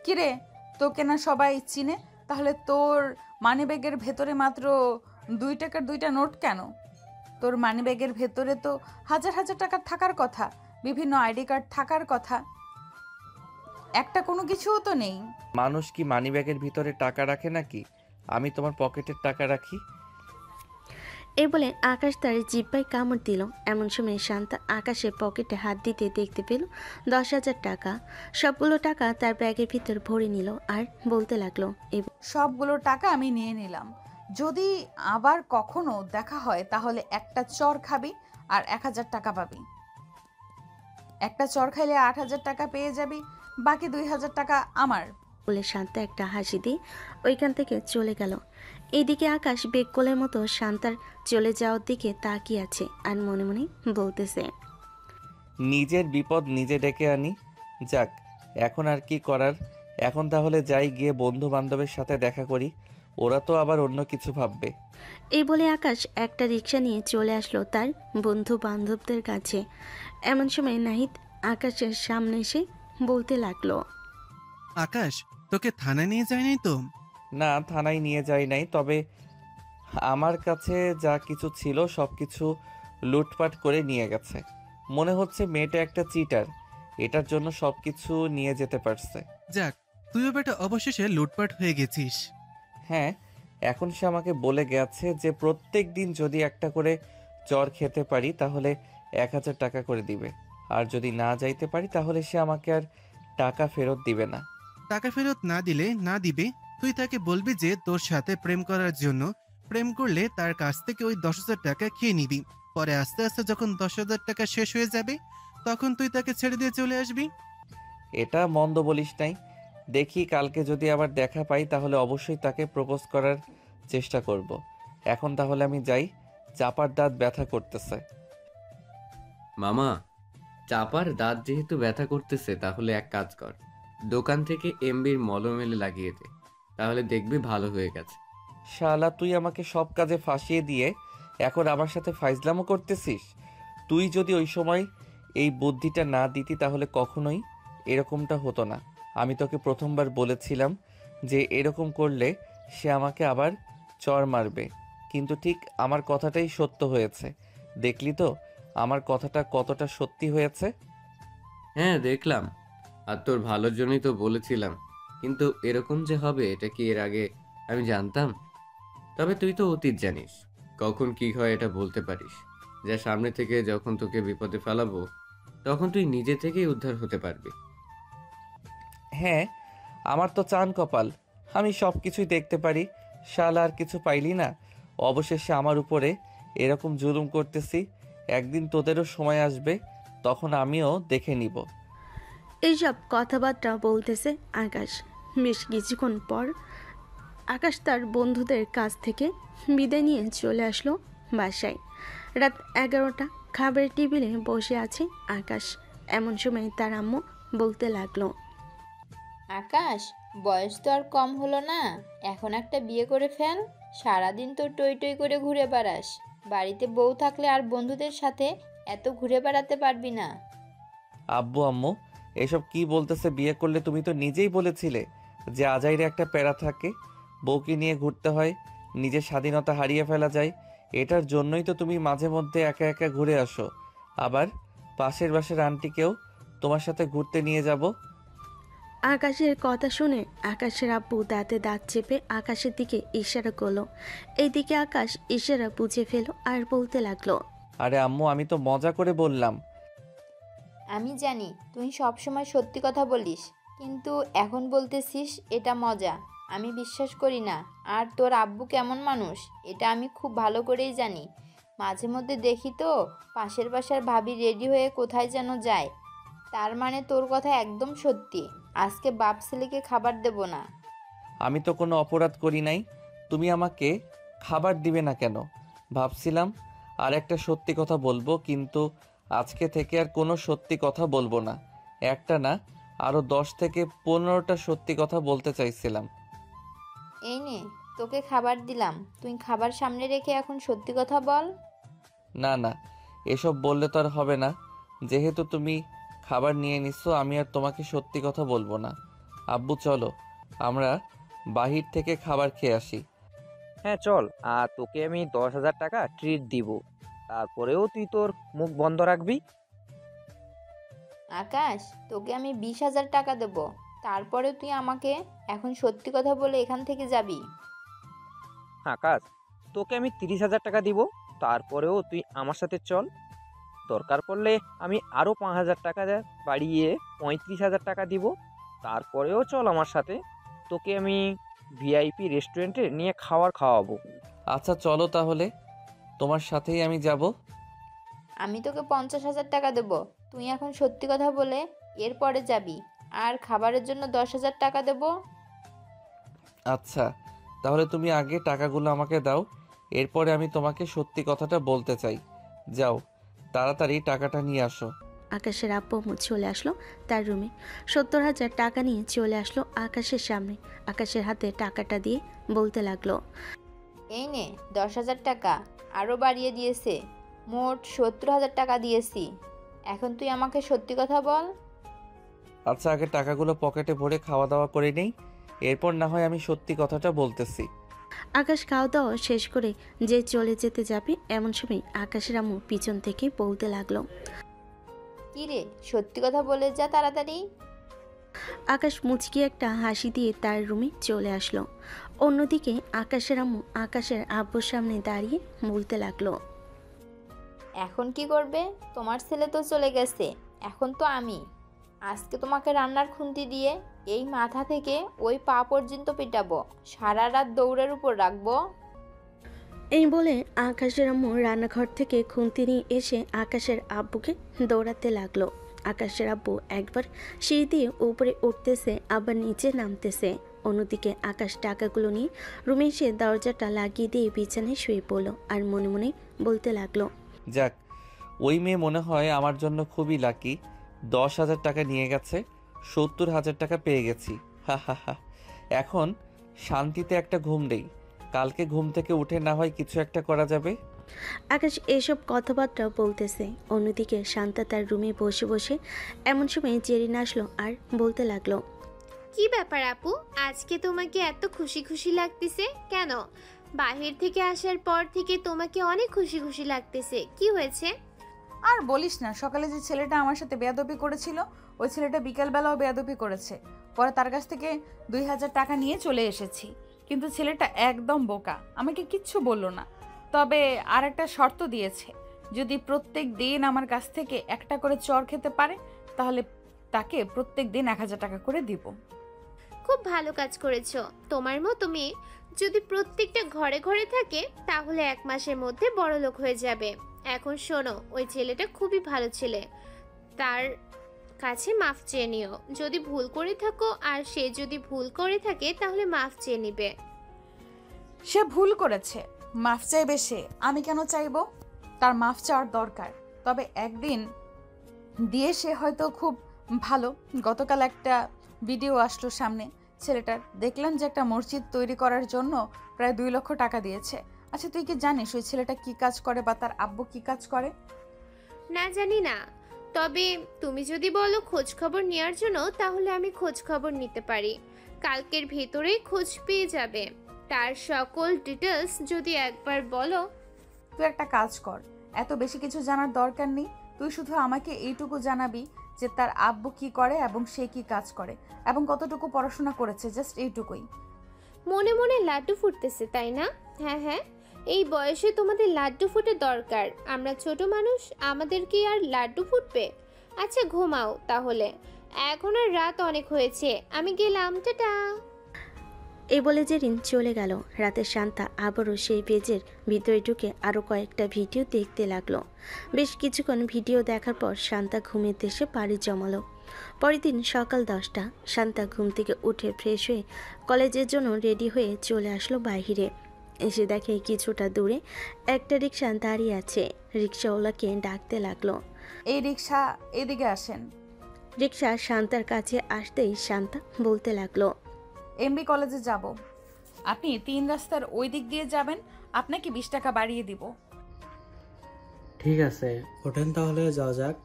কিরে, তোকে না সবাই চিনে, তাহলে তোর মানিব্যাগের ভেতরে মাত্র 2 টাকার 2টা নোট কেন? তোর মানিব্যাগের ভেতরে তো হাজার হাজার টাকা থাকার কথা, বিভিন্ন আইডি কার্ড থাকার কথা, একটা কোনো কিছুও তো নেই। মানুষ কি মানিব্যাগের ভিতরে টাকা রাখে নাকি? আমি তোমার পকেটের টাকা রাখি। এই বলে আকাশ তার জিব্বায় কামড় দিল। এমন সময় শান্তা আকাশের পকেটে হাত দিতে দেখতে পেল 10,000 টাকা। সবগুলো টাকা তার ব্যাগের ভিতর ভরে নিল আর বলতে লাগলো। সবগুলো টাকা আমি নিয়ে নিলাম। যদি আবার কখনো দেখা হয় তাহলে একটা চর খাবি আর 1000 টাকা পাবি। একটা চর খাইলে 8000 টাকা পেয়ে যাবি, বাকি 2000 টাকা আমার। বলে শান্তা একটা হাসি দিয়ে ওইখান থেকে চলে গেল। এইদিকে আকাশ বেককলের মতো শান্তার চলে যাওয়ার দিকে তাকিয়ে আছে আর মনে মনে বলতেছে, নিজের বিপদ নিজে ডেকে আনি। যাক, এখন আর কি করার। এখন তাহলে যাই, গিয়ে বন্ধু বান্ধবের সাথে দেখা করি, ওরা তো আবার অন্য কিছু ভাববে। এই বলে আকাশ একটা রিক্সা নিয়ে চলে আসলো তার বন্ধু বান্ধবদের কাছে। এমন সময় নাহিদ আকাশের সামনে এসে বলতে লাগলো, আকাশ, তোকে থানায় নিয়ে যায় নাই তো? না, থানায় নিয়ে যাই নাই, তবে আমার কাছে যা কিছু ছিল সব কিছু লুটপাট করে নিয়ে গেছে। মনে হচ্ছে মেয়েটা একটা চিটার, এটার জন্য সব কিছু নিয়ে যেতে পারছে। যাক, তুইও বেটা অবশেষে লুটপাট হয়ে গেছিস। হ্যাঁ, এখন সে আমাকে বলে গেছে যে প্রত্যেক দিন যদি একটা করে চর খেতে পারি তাহলে 1000 টাকা করে দিবে, আর যদি না যাইতে পারি তাহলে সে আমাকে আর টাকা ফেরত দিবে না। টাকা ফেরত না দিলে না দিবে, তুই তাকে বলবি যে তোর সাথে প্রেম করার জন্য, প্রেম করলে তার কাছ থেকে ওই 10,000 টাকা খেয়ে নিবি। পরে আস্তে আস্তে যখন 10,000 টাকা শেষ হয়ে যাবে তখন তুই তাকে ছেড়ে দিয়ে চলে আসবি। এটা মন্দ বলিস নাই। দেখি কালকে যদি আবার দেখা পাই তাহলে অবশ্যই তাকে প্রপোজ করার চেষ্টা করব। এখন তাহলে আমি যাই, চাপার দাঁত ব্যথা করতেছে। মামা, চাপার দাঁত যেহেতু ব্যথা করতেছে তাহলে এক কাজ কর, দোকান থেকে এমবির মলম এনে লাগিয়ে দে, তাহলে দেখবি ভালো হয়ে গেছে। শালা, তুই আমাকে সব কাজে ফাঁসিয়ে দিয়ে এখন আমার সাথে ফাইজলামো করতেছিস। তুই যদি ওই সময় এই বুদ্ধিটা না দিতি তাহলে কখনোই এরকমটা হতো না। আমি তোকে প্রথমবার বলেছিলাম যে এরকম করলে সে আমাকে আবার চড় মারবে, কিন্তু ঠিক আমার কথাটাই সত্য হয়েছে। দেখলি তো আমার কথাটা কতটা সত্যি হয়েছে। হ্যাঁ দেখলাম, আর তোর ভালোর জন্যই তো বলেছিলাম, কিন্তু এরকম যে হবে এটা কি এর আগে আমি জানতাম? তবে তুই তো অতীত জানিস, কখন কি হয় এটা বলতে পারিস। যা সামনে থেকে যখন তোকে বিপদে ফেলাবো তখন তুই নিজে থেকেই উদ্ধার হতে পারবি। হ্যাঁ, আমার তো চান কপাল, আমি সব কিছুই দেখতে পারি। শালা, আর কিছু পাইলি না? অবশেষে আমার উপরে এরকম জুলুম করতেছি। একদিন তোদেরও সময় আসবে, তখন আমিও দেখে নিব। এইসব কথাবার্তা বলতেছে আকাশ। বেশ কিছুক্ষণ পর আকাশ তার বন্ধুদের কাছ থেকে বিদায় নিয়ে চলে আসলো বাসায়। রাত 11টা, খাবারের টেবিলে বসে আছে আকাশ। এমন সময় তার আম্মু বলতে লাগলো, আকাশ, বয়স তো আর কম হলো না, এখন একটা বিয়ে করে ফেল। সারাদিন তো টই টই করে ঘুরে বেড়াস, বাড়িতে বউ থাকলে আর বন্ধুদের সাথে এত ঘুরে বেড়াতে পারবি না। আব্বু আম্মু এসব কি বলতেছে? বিয়ে করলে তুমি তো নিজেই বলেছিলে যে আজাইরে একটা প্যারা থাকে, বউকে নিয়ে ঘুরতে হয়। নিজের স্বাধীনতা হারিয়ে ফেলা যায়। এটার জন্যই তো তুমি মাঝে মধ্যে একা একা ঘুরে আসো। আবার পাশের বাসার আন্টিকেও তোমার সাথে ঘুরতে নিয়ে যাব। আকাশের কথা শুনে আকাশের আব্বু দাঁতে দাঁত চেপে আকাশের দিকে ইশারা করলো। এইদিকে আকাশ ইশারা বুঝে ফেল আর বলতে লাগলো, আরে আম্মু, আমি তো মজা করে বললাম। আমি জানি তুই সবসময় সত্যি কথা বলিস, কিন্তু এখন বলতেছিস এটা মজা। আমি বিশ্বাস করি না। আর তোর আব্বু কেমন মানুষ এটা আমি খুব ভালো করেই জানি। মাঝে মধ্যে দেখি তো পাশের বাসার ভাবি রেডি হয়ে কোথায় যেন যায়। তার মানে তোর কথা একদম সত্যি। আজকে বাপ ছেলেকে খাবার দেব না। আমি তো কোনো অপরাধ করি নাই, তুমি আমাকে খাবার দিবে না কেন? ভাবছিলাম আর একটা সত্যি কথা বলবো, কিন্তু আজকে থেকে আর কোনো সত্যি কথা বলবো না। একটা না, আরও 10 থেকে 15টা সত্যি কথা বলতে চাইছিলাম। এই নে, তোকে খাবার দিলাম। তুই খাবার সামনে রেখে এখন সত্যি কথা বল। না না, এসব বললে তো আর হবে না। যেহেতু তুমি খাবার নিয়ে নিচ্ছ, আমি আর তোমাকে সত্যি কথা বলবো না। আব্বু চলো, আমরা বাহির থেকে খাবার খেয়ে আসি। হ্যাঁ চল, আর তোকে আমি 10,000 টাকা ট্রিট দিব, তারপরেও তুই তোর মুখ বন্ধ রাখবি। আকাশ, তোকে আমি 20,000 টাকা দেব, তারপরে তুই আমাকে এখন সত্যি কথা বলে এখান থেকে যাবি। আকাশ, তোকে আমি 30,000 টাকা দিব, তারপরেও তুই আমার সাথে চল। দরকার পড়লে আমি আরও 5,000 টাকা বাড়িয়ে 35,000 টাকা দিব, তারপরেও চল আমার সাথে। তোকে আমি ভিআইপি রেস্টুরেন্টে নিয়ে খাওয়াবো। আচ্ছা চলো তাহলে, তোমার সাথেই আমি যাব। আমি তোকে 50,000 টাকা দেব, তুই এখন সত্যি কথা বলে এরপরে যাবি। আর খাবারের জন্য 10,000 টাকা দেব। আচ্ছা, তাহলে তুমি আগে টাকাগুলো আমাকে দাও, এরপরে আমি তোমাকে সত্যি কথাটা বলতে চাই। যাও, তাড়াতাড়ি টাকাটা নিয়ে আসো। আকাশের আব্বু চলে আসলো তার রুমে। 70,000 টাকা নিয়ে চলে আসলো আকাশের সামনে। আকাশের হাতে টাকাটা দিয়ে বলতে লাগলো, এই নে 10,000 টাকা, আরও বাড়িয়ে দিয়েছে। মোট 70,000 টাকা দিয়েছি। এখন তুই আমাকে সত্যি কথা বল। আচ্ছা, আগে টাকাগুলো পকেটে ভরে খাওয়া দাওয়া করে নেই, এরপর না হয় আমি সত্যি কথাটা বলতেছি। আকাশ খাওয়া দাওয়া শেষ করে যে চলে যেতে যাবে, এমন সময় আকাশের আম্মু পিছন থেকে বলতে লাগলো, কি রে, সত্যি কথা বলে যা তাড়াতাড়ি। আকাশ মুচকি একটা হাসি দিয়ে তার রুমে চলে আসলো। অন্যদিকে আকাশের আম্মু আকাশের আব্বুর সামনে দাঁড়িয়ে বলতে লাগলো, এখন কি করবে? তোমার ছেলে তো চলে গেছে, এখন তো আমি। আজকে তোমাকে রান্নার খুন্তি দিয়ে এই মাথা থেকে ওই পা পর্যন্ত পিটাবো, সারা রাত দৌড়ের উপর রাখবো। এই বলে আকাশের আম্মু রান্নাঘর থেকে খুন্তি নিয়ে এসে আকাশের আব্বুকে দৌড়াতে লাগলো। আকাশের আব্বু একবার সিঁড়ি দিয়ে উপরে উঠতেছে, আবার নিচে নামতেছে। অন্যদিকে আকাশ টাকাগুলো নিয়ে রুমে এসে দরজাটা লাগিয়ে দিয়ে বিছানায় শুয়ে পড়লো আর মনে মনে বলতে লাগলো, যাক, ওই মেয়ে মনে হয় আমার জন্য খুবই লাকি। 10,000 টাকা নিয়ে গেছে, 70,000 টাকা পেয়ে গেছি। হা হা হা। এখন শান্তিতে একটা ঘুম দেই, কালকে ঘুম থেকে উঠে না হয় কিছু একটা করা যাবে। আকাশ এসব কথাবার্তা বলতেছে। অন্যদিকে শান্তা তার রুমে বসে বসে এমন সময় জেরিন আসলো আর বলতে লাগলো, কি ব্যাপার আপু, আজকে তোমাকে এত খুশি খুশি লাগতেছে কেন? বাহির থেকে আসার পর থেকে তোমাকে অনেক খুশি খুশি লাগতেছে, কি হয়েছে? আর বলিস না, সকালে যে ছেলেটা আমার সাথে বেয়াদবি করেছিল, ওই ছেলেটা বিকালবেলাও বেয়াদবি করেছে। পরে তার কাছ থেকে 2,000 টাকা নিয়ে চলে এসেছি, কিন্তু ছেলেটা একদম বোকা, আমাকে কিচ্ছু বললো না। তবে আর একটা শর্ত দিয়েছে, যদি প্রত্যেক দিন আমার কাছ থেকে একটা করে চর খেতে পারে, তাহলে তাকে প্রত্যেক দিন 1,000 টাকা করে দিব। খুব ভালো কাজ করেছো। তোমার মতো মেয়ে যদি প্রত্যেকটা ঘরে ঘরে থাকে, তাহলে 1 মাসের মধ্যে বড়লোক হয়ে যাবে। এখন শোনো, ওই ছেলেটা খুবই ভালো ছেলে, তার কাছে মাফ চেয়ে নিও। যদি ভুল করে থাকো, আর সে যদি ভুল করে থাকে, তাহলে মাফ চেয়ে নিবে। সে ভুল করেছে, মাফ চাইবে সে, আমি কেন চাইবো? তার মাফ চাওয়ার দরকার, তবে একদিন দিয়ে সে হয়তো খুব ভালো। গতকাল একটা ভিডিও আসলো সামনে ছেলেটার, দেখলাম যে একটা মসজিদ তৈরি করার জন্য প্রায় 2 লক্ষ টাকা দিয়েছে। আচ্ছা, তুই কি জানিস ওই ছেলেটা কি কাজ করে বা তার আব্বু কি কাজ করে? না, জানি না। তবে তুমি যদি বলো খোঁজ খবর নেওয়ার জন্য, তাহলে আমি খোঁজ খবর নিতে পারি। কালকের ভেতরেই খোঁজ পেয়ে যাবে। তার সকল ডিটেলস যদি একবার বলো। তুই একটা কাজ কর, এত বেশি কিছু জানার দরকার নেই। তুই শুধু আমাকে এইটুকু জানাবি যে তার আব্বু কি করে এবং সে কি কাজ করে এবং কতটুকু পড়াশোনা করেছে, জাস্ট এইটুকুই। মনে মনে লাড্ডু ফুটতেছে তাই না? হ্যাঁ হ্যাঁ, এই বয়সে তোমাদের লাড্ডু ফুটে দরকার। আমরা ছোট মানুষ, আমাদের কি আর লাড্ডু ফুটবে? আচ্ছা ঘুমাও তাহলে, এখন আর রাত অনেক হয়েছে, আমি গেলাম, টাটা। এই বলে জেরিন চলে গেল। রাতে শান্তা আবারও সেই পেজের ভিতরে ঢুকে আরও কয়েকটা ভিডিও দেখতে লাগলো। বেশ কিছুক্ষণ ভিডিও দেখার পর শান্তা ঘুমের দেশে পাড়ি জমালো। পরের দিন সকাল 10টা। শান্তা ঘুম থেকে উঠে ফ্রেশ হয়ে কলেজের জন্য রেডি হয়ে চলে আসলো বাইরে। এসে দেখে কিছুটা দূরে একটা রিক্সা দাঁড়িয়ে আছে। রিক্সাওয়ালাকে ডাকতে লাগলো। এই রিক্সা, এদিকে আসেন। রিক্সা শান্তার কাছে আসতেই শান্তা বলতে লাগলো, এমবি কলেজে যাব। আপনি 3 রাস্তার ওই দিক দিয়ে যাবেন, আপনাকে 20 টাকা বাড়িয়ে দিব। ঠিক আছে, ওঠেন তাহলে, যাওয়া যাক।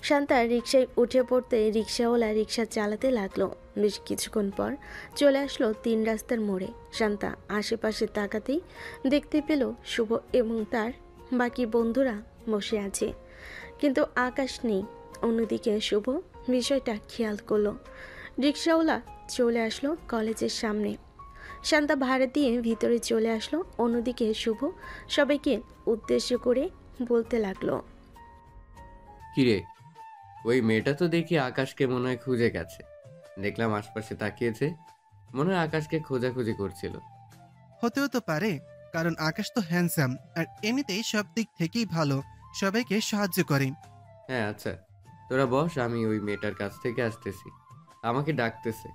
শান্তা রিক্সায় উঠে পড়তে রিক্সাওয়ালা রিক্সা চালাতে লাগলো। বেশ কিছুক্ষণ পর চলে আসলো 3 রাস্তার মোড়ে। শান্তা আশেপাশে তাকাতেই দেখতে পেল শুভ এবং তার বাকি বন্ধুরা বসে আছে, কিন্তু আকাশ নেই। অন্যদিকে শুভ বিষয়টা খেয়াল করলো। রিক্সাওয়ালা চলে আসলো কলেজের সামনে। শান্তা ভাড়া দিয়ে ভিতরে চলে আসলো। অন্যদিকে শুভ সবাইকে উদ্দেশ্য করে বলতে লাগলো, কিরে, ওই মেয়েটা তো দেখি আকাশকে মনে হয় খুঁজে গেছে। দেখলাম আশপাশে তাকিয়েছে, মনে হয় আকাশকে খোঁজাখুঁজি করছিল। হতেও তো পারে, কারণ আকাশ তো হ্যান্ডসাম আর এমনিতেই সব দিক থেকেই ভালো, সবাইকে সাহায্য করে। হ্যাঁ আচ্ছা, তোরা বস, আমি ওই মেয়েটার কাছ থেকে আসতেছি। আমাকে ডাকতেছে।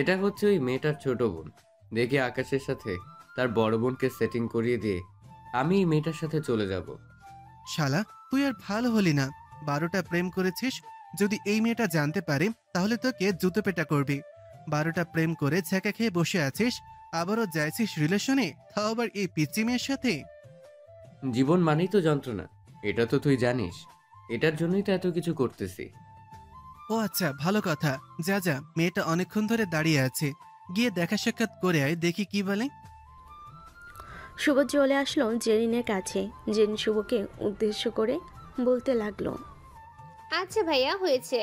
এটা হচ্ছে ওই মেয়েটার ছোট বোন। দেখি আকাশের সাথে তার বড় বোনকে সেটিং করিয়ে দিয়ে আমি এই মেয়েটার সাথে চলে যাব। শালা, তুই আর ভালো হলি না। 12টা প্রেম করেছিস, যদি এই মেয়েটা জানতে পারে তাহলে তোকে জুতো পেটা করবি। 12টা প্রেম করে ছ্যাঁকা খেয়ে বসে আছিস, আবারও যাইছিস রিলেশনে, তাও আবার এই পিচ্চি মেয়ের সাথে। জীবন মানেই তো যন্ত্রণা, এটা তো তুই জানিস। এটার জন্যই তো এত কিছু করতেছি। ও আচ্ছা, ভালো কথা। যা যা, মেয়েটা অনেকক্ষণ ধরে দাঁড়িয়ে আছে, গিয়ে দেখা সাক্ষাৎ করে আয়, দেখি কি বলে। শুভ চলে আসলো জেরিনের কাছে। জেরিন শুভকে উদ্দেশ্য করে বলতে লাগলো, আচ্ছা ভাইয়া, হয়েছে।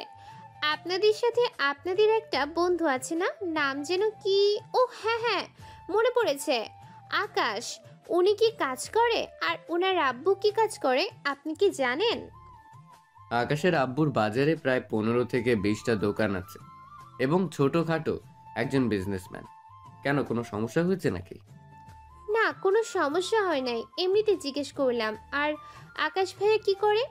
আপনাদের সাথে আপনাদের একটা বন্ধু আছে না, নাম যেন কি? ও হ্যাঁ হ্যাঁ, মনে পড়েছে, আকাশ। উনি কি কাজ করে আর ওনার আব্বু কি কাজ করে আপনি কি জানেন? আকাশের আব্বুর বাজারে প্রায় 15 থেকে 20টা দোকান আছে এবং ছোটখাটো একজন বিজনেসম্যান। কেন, কোনো সমস্যা হয়েছে নাকি? না, কোনো সমস্যা হয় নাই, এমনিতে জিজ্ঞেস করলাম। আর আকাশ ভাইয়া কি করে?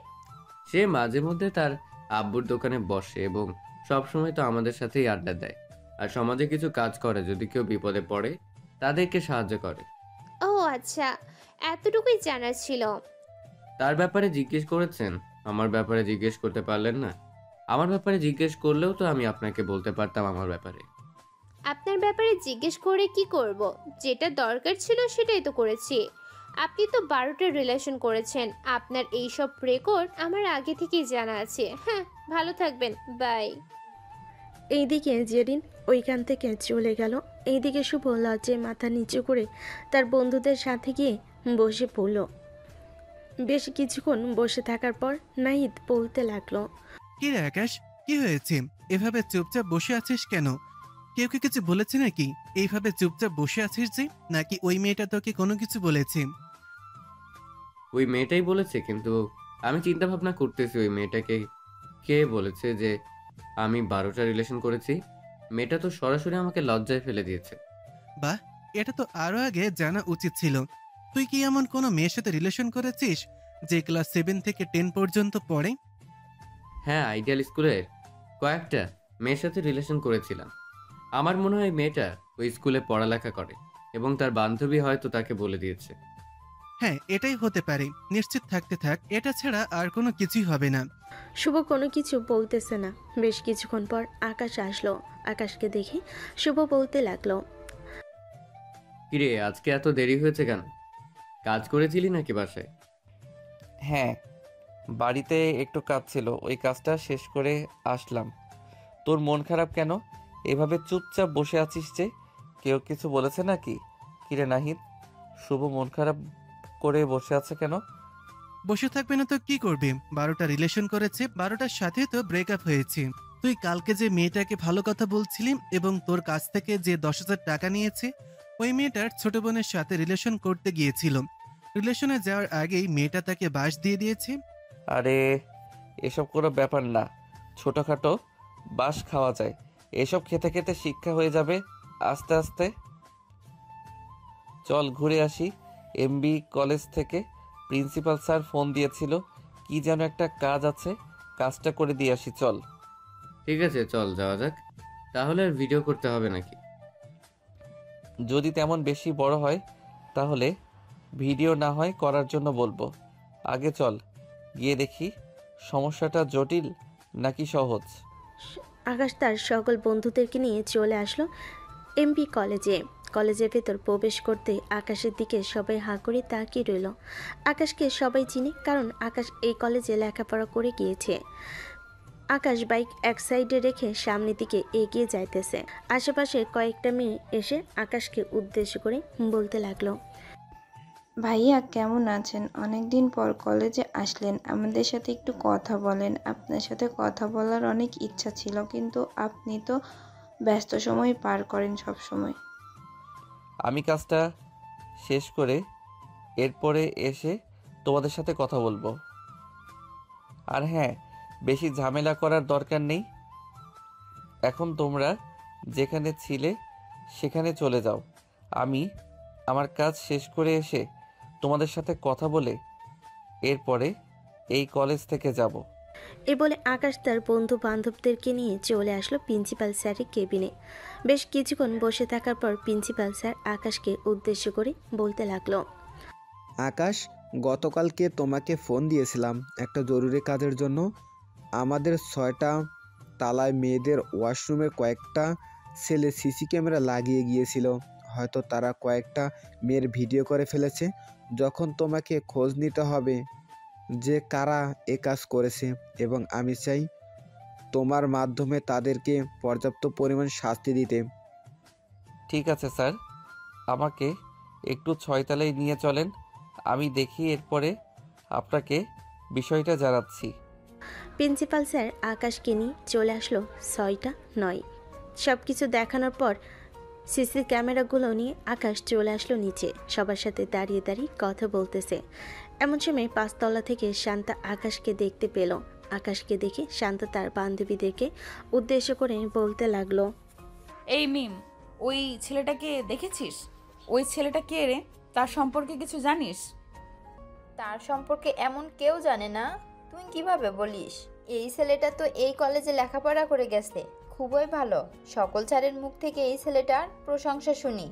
সে মাঝে মধ্যে তার আব্বুর দোকানে বসে এবং সবসময় তো আমাদের সাথেই আড্ডা দেয়। আর সমাজে কিছু কাজ করে, যদি কেউ বিপদে পড়ে তাদেরকে সাহায্য করে। ও আচ্ছা, এতটুকুই জানার ছিল। তার ব্যাপারে জিজ্ঞেস করেছেন, আমার ব্যাপারে জিজ্ঞেস করতে পারলেন না? আমার ব্যাপারে জিজ্ঞেস করলেও তো আমি আপনাকে বলতে পারতাম আমার ব্যাপারে। আপনার ব্যাপারে জিজ্ঞেস করে কি করব? যেটা দরকার ছিল সেটাই তো করেছি। আপনি তো 12টা রিলেশন করেছেন, আপনার এই সব রেকর্ড আমার আগে থেকেই জানা আছে। হ্যাঁ, ভালো থাকবেন, বাই। এইদিকে জেরিন ওইখান থেকে চলে গেল। এইদিকে শুভ লজ্জায় মাথা নিচু করে তার বন্ধুদের সাথে গিয়ে বসে পড়ল। বেশ কিছুক্ষণ বসে থাকার পর নাহিদ বলতে লাগলো, কি রে আকাশ, কি হয়েছে? এভাবে চুপচাপ বসে আছিস কেন? কেউ কি কিছু বলেছে নাকি এইভাবে চুপচাপ বসে আছিস যে? নাকি ওই মেয়েটা তোকে কোনো কিছু বলেছে? ওই মেয়েটাই বলেছে, কিন্তু আমি চিন্তা ভাবনা করতেছি ওই মেয়েটাকে কে বলেছে যে আমি 12টা রিলেশন করেছি। মেয়েটা তো সরাসরি আমাকে লজ্জায় ফেলে দিয়েছে। বাহ, এটা তো আরো আগে জানা উচিত ছিল। তুই কি এমন কোনো মেয়ের সাথে রিলেশন করেছিস যে ক্লাস 7 থেকে 10 পর্যন্ত পড়ে? হ্যাঁ, আইডিয়াল স্কুলের কয়েকটা মেয়ের সাথে রিলেশন করেছিলাম। আমার মনে হয় মেয়েটা ওই স্কুলে পড়ালেখা করে এবং তার বান্ধবী হয়তো তাকে বলে দিয়েছে। হ্যাঁ, এটাই হতে পারে। নিশ্চিত থাকতে থাক, এটা ছাড়া আর কোনো কিছুই হবে না। শুভ কোনো কিছু বলতেছে না। বেশ কিছুক্ষণ পর আকাশ আসলো। আকাশকে দেখে শুভ বলতে লাগলো, কিরে, আজকে এত দেরি হয়েছে কেন? কাজ করেছিলি নাকি বাসায়? হ্যাঁ, বাড়িতে একটু কাজ ছিল, ওই কাজটা শেষ করে আসলাম। তোর মন খারাপ কেন? এভাবে চুপচাপ বসে আছিস যে? কেউ কিছু বলেছে নাকি? কিরে নাহিদ, শুভ মন খারাপ করে বসে আছে কেন? বসে থাকবে না তো কি করবে? 12টা রিলেশন করেছে, 12টার সাথে তো ব্রেকআপ হয়েছে। তুই কালকে যে মেয়েটাকে ভালো কথা বলছিলি এবং তোর কাছ থেকে যে 10,000 টাকা নিয়েছে, ওই মেয়েটার ছোট বোনের সাথে রিলেশন করতে গিয়েছিল। রিলেশনে যাওয়ার আগেই মেয়েটা তাকে বাস দিয়ে দিয়েছে। আরে এসব কোনো ব্যাপার না, ছোটোখাটো বাস খাওয়া যায়। এসব খেতে খেতে শিক্ষা হয়ে যাবে আস্তে আস্তে। চল ঘুরে আসি। এমবি কলেজ থেকে প্রিন্সিপাল স্যার ফোন দিয়েছিল, কি যেন একটা কাজ আছে, কাজটা করে দিয়ে আসি। চল। ঠিক আছে, চল যাওয়া যাক। তাহলে আর ভিডিও করতে হবে নাকি? যদি তেমন বেশি বড় হয় তাহলে ভিডিও না হয় করার জন্য বলবো। আগে চল, গিয়ে দেখি সমস্যাটা জটিল নাকি সহজ। আকাশ তার সকল বন্ধুদেরকে নিয়ে চলে আসলো এমপি কলেজে। কলেজের ভেতর প্রবেশ করতে আকাশের দিকে সবাই হাঁ করে তাকিয়ে রইল। আকাশকে সবাই চিনে, কারণ আকাশ এই কলেজে লেখাপড়া করে গিয়েছে। আকাশ বাইক এক সাইডে রেখে সামনের দিকে এগিয়ে যাইতেছে। আশেপাশে কয়েকটা মেয়ে এসে আকাশকে উদ্দেশ্য করে বলতে লাগলো, ভাইয়া কেমন আছেন? অনেক দিন পর কলেজে আসলেন, আমাদের সাথে একটু কথা বলেন। আপনার সাথে কথা বলার অনেক ইচ্ছা ছিল, কিন্তু আপনি তো ব্যস্ত সময় পার করেন সব সময়। আমি কাজটা শেষ করে এরপরে এসে তোমাদের সাথে কথা বলবো। আর হ্যাঁ, বেশি ঝামেলা করার দরকার নেই। এখন তোমরা যেখানে ছিলে সেখানে চলে যাও। আমি আমার কাজ শেষ করে এসে তোমাদের সাথে কথা বলে এরপরে এই কলেজ থেকে যাব। এ বলে আকাশ তার বন্ধু বান্ধবদেরকে নিয়ে চলে আসলো প্রিন্সিপাল স্যারের কেবিনে। বেশ কিছুক্ষণ বসে থাকার পর প্রিন্সিপাল স্যার আকাশকে উদ্দেশ্য করে বলতে লাগলো, আকাশ, গতকালকে তোমাকে ফোন দিয়েছিলাম একটা জরুরি কাজের জন্য। আমাদের 6টা তালায় মেয়েদের ওয়াশরুমে কয়েকটা ছেলে সিসি ক্যামেরা লাগিয়ে গিয়েছিল। হয়তো তারা কয়েকটা মেয়ের ভিডিও করে ফেলেছে। যখন তোমাকে খোঁজ নিতে হবে যে কারা এ কাজ করেছে, এবং আমি চাই তোমার মাধ্যমে তাদেরকে পর্যাপ্ত পরিমাণ শাস্তি দিতে। ঠিক আছে স্যার, আমাকে একটু 6 তলায় নিয়ে চলেন, আমি দেখি, এরপরে আপনাকে বিষয়টা জানাচ্ছি। প্রিন্সিপাল স্যার আকাশকে নিয়ে চলে আসলো 6টা 9। সব কিছু দেখানোর পর সিসি ক্যামেরাগুলো নিয়ে আকাশ চলে আসলো নিচে। সবার সাথে দাঁড়িয়ে দাঁড়িয়ে কথা বলতেছে। এমন সময় 5 তলা থেকে শান্তা আকাশকে দেখতে পেল। আকাশকে দেখে শান্তা তার বান্ধবীদেরকে উদ্দেশ্য করে বলতে লাগলো, এই মিম, ওই ছেলেটাকে দেখেছিস? ওই ছেলেটা কে রে? তার সম্পর্কে কিছু জানিস? তার সম্পর্কে এমন কেউ জানে না, তুই কিভাবে বলিস? এই ছেলেটা তো এই কলেজে লেখাপড়া করে গেছে, খুবই ভালো। সকল স্যারের মুখ থেকে এই ছেলেটার প্রশংসা শুনি।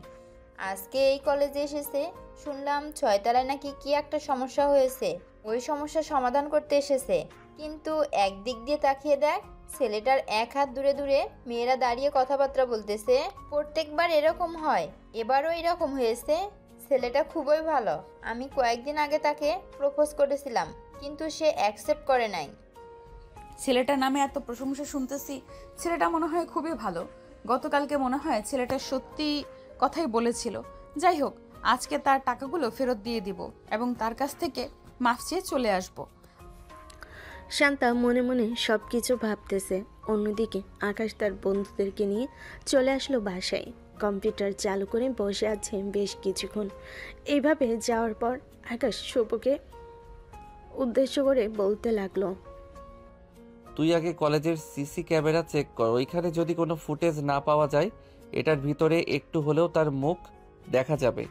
আজকে এই কলেজে এসেছে, শুনলাম 6 তলায় নাকি কি একটা সমস্যা হয়েছে, ওই সমস্যার সমাধান করতে এসেছে। কিন্তু একদিক দিয়ে তাকিয়ে দেখ, ছেলেটার এক হাত দূরে দূরে মেয়েরা দাঁড়িয়ে কথাবার্তা বলতেছে। প্রত্যেকবার এরকম হয়, এবারও এরকম হয়েছে। ছেলেটা খুবই ভালো। আমি কয়েকদিন আগে তাকে প্রপোজ করেছিলাম, কিন্তু সে অ্যাকসেপ্ট করে নাই। ছেলেটার নামে এত প্রশংসা শুনতেছি, ছেলেটা মনে হয় খুবই ভালো। গতকালকে মনে হয় ছেলেটা সত্যি কথাই বলেছিল। যাই হোক, আজকে তার টাকাগুলো ফেরত দিয়ে দিব এবং তার কাছ থেকে মাফ চেয়ে চলে আসব। শান্তা মনে মনে সব কিছু ভাবতেছে। অন্যদিকে আকাশ তার বন্ধুদেরকে নিয়ে চলে আসলো বাসায়। কম্পিউটার চালু করে বসে আছে বেশ কিছুক্ষণ। এইভাবে যাওয়ার পর আকাশ শুভকে উদ্দেশ্য করে বলতে লাগলো, তুই আগে কলেজের সিসি ক্যামেরা চেক কর, ওইখানে যদি কোনো ফুটেজ না পাওয়া যায়, এটার ভিতরে একটু হলেও তার মুখ দেখা যাবে,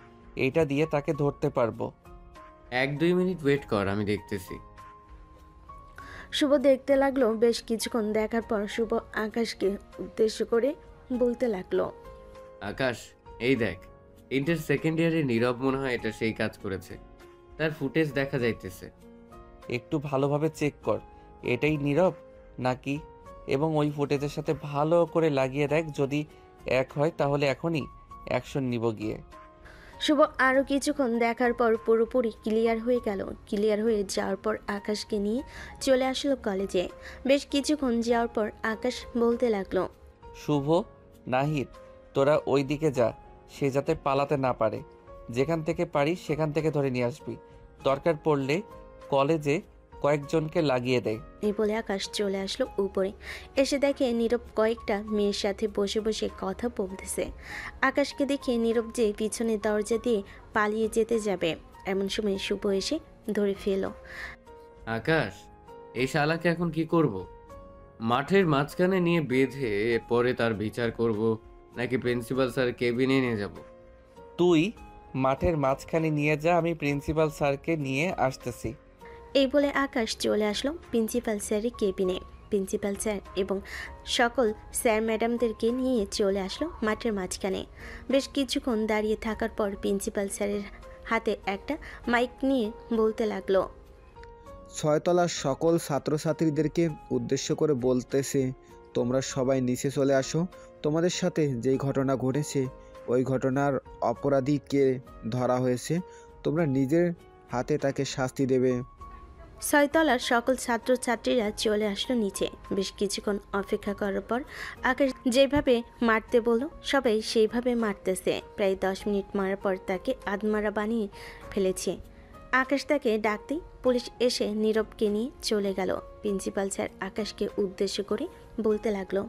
এইটা দিয়ে তাকে ধরতে পারবো। 1-2 মিনিট ওয়েট কর, আমি দেখতেছি। শুভ দেখতে লাগলো। বেশ কিছুক্ষণ দেখার পর শুভ আকাশকে উদ্দেশ্য করে বলতে লাগলো, আকাশ, এই দেখ, ইন্টার সেকেন্ড ইয়ারে নীরব মনে হয় এটা সেই কাজ করেছে। তার ফুটেজ দেখা যাইতেছে। একটু ভালোভাবে চেক কর, এটাই নীরব নাকি, এবং ওই ফুটেজের সাথে ভালো করে লাগিয়ে দেখ। যদি এক হয় তাহলে এখনই অ্যাকশন নিব গিয়ে। শুভ আরও কিছুক্ষণ দেখার পর পুরোপুরি ক্লিয়ার হয়ে গেল। ক্লিয়ার হয়ে যাওয়ার পর আকাশকে নিয়ে চলে আসলো কলেজে। বেশ কিছুক্ষণ যাওয়ার পর আকাশ বলতে লাগলো, শুভ, নাহিদ, তোরা ওই দিকে যা, সে যাতে পালাতে না পারে। যেখান থেকে পারিস সেখান থেকে ধরে নিয়ে আসবি। দরকার পড়লে কলেজে কয়েকজনকে লাগিয়ে দেয়। এই বলে আকাশ চলে আসলো উপরে। এসে দেখে নীরব কয়েকটা মেয়ের সাথে বসে বসে কথা বলতেছে। আকাশকে দেখে নীরব যে পিছনের দরজা দিয়ে পালিয়ে যেতে যাবে, এমন সময় শুভ এসে ধরে ফেল। আকাশ, এই শালাকে এখন কি করব? মাঠের মাঝখানে নিয়ে বেঁধে পরে তার বিচার করব, নাকি প্রিন্সিপাল স্যার কেবিনে নিয়ে যাব? তুই মাঠের মাঝখানে নিয়ে যা, আমি প্রিন্সিপাল স্যারকে নিয়ে আসতেছি। এই বলে আকাশ চলে আসলো প্রিন্সিপাল স্যারের কেবিনে। প্রিন্সিপাল স্যার এবং সকল স্যার ম্যাডামদেরকে নিয়ে চলে আসলো মাঠের মাঝখানে। বেশ কিছুক্ষণ দাঁড়িয়ে থাকার পর প্রিন্সিপাল স্যারের হাতে একটা মাইক নিয়ে বলতে লাগলো, 6 তলার সকল ছাত্রছাত্রীদেরকে উদ্দেশ্য করে বলতেছে, তোমরা সবাই নিচে চলে আসো। তোমাদের সাথে যেই ঘটনা ঘটেছে ওই ঘটনার অপরাধীকে ধরা হয়েছে, তোমরা নিজের হাতে তাকে শাস্তি দেবে। 6 তলার সকল ছাত্রছাত্রীরা চলে আসলো নিচে। বেশ কিছুক্ষণ অপেক্ষা করার পর আকাশ যেভাবে মারতে বলল সবাই সেইভাবে মারতেছে। প্রায় 10 মিনিট মারার পর তাকে আধমারা বানিয়ে ফেলেছে। আকাশ তাকে ডাকতেই পুলিশ এসে নীরবকে নিয়ে চলে গেল। প্রিন্সিপাল স্যার আকাশকে উদ্দেশ্য করে বলতে লাগলো,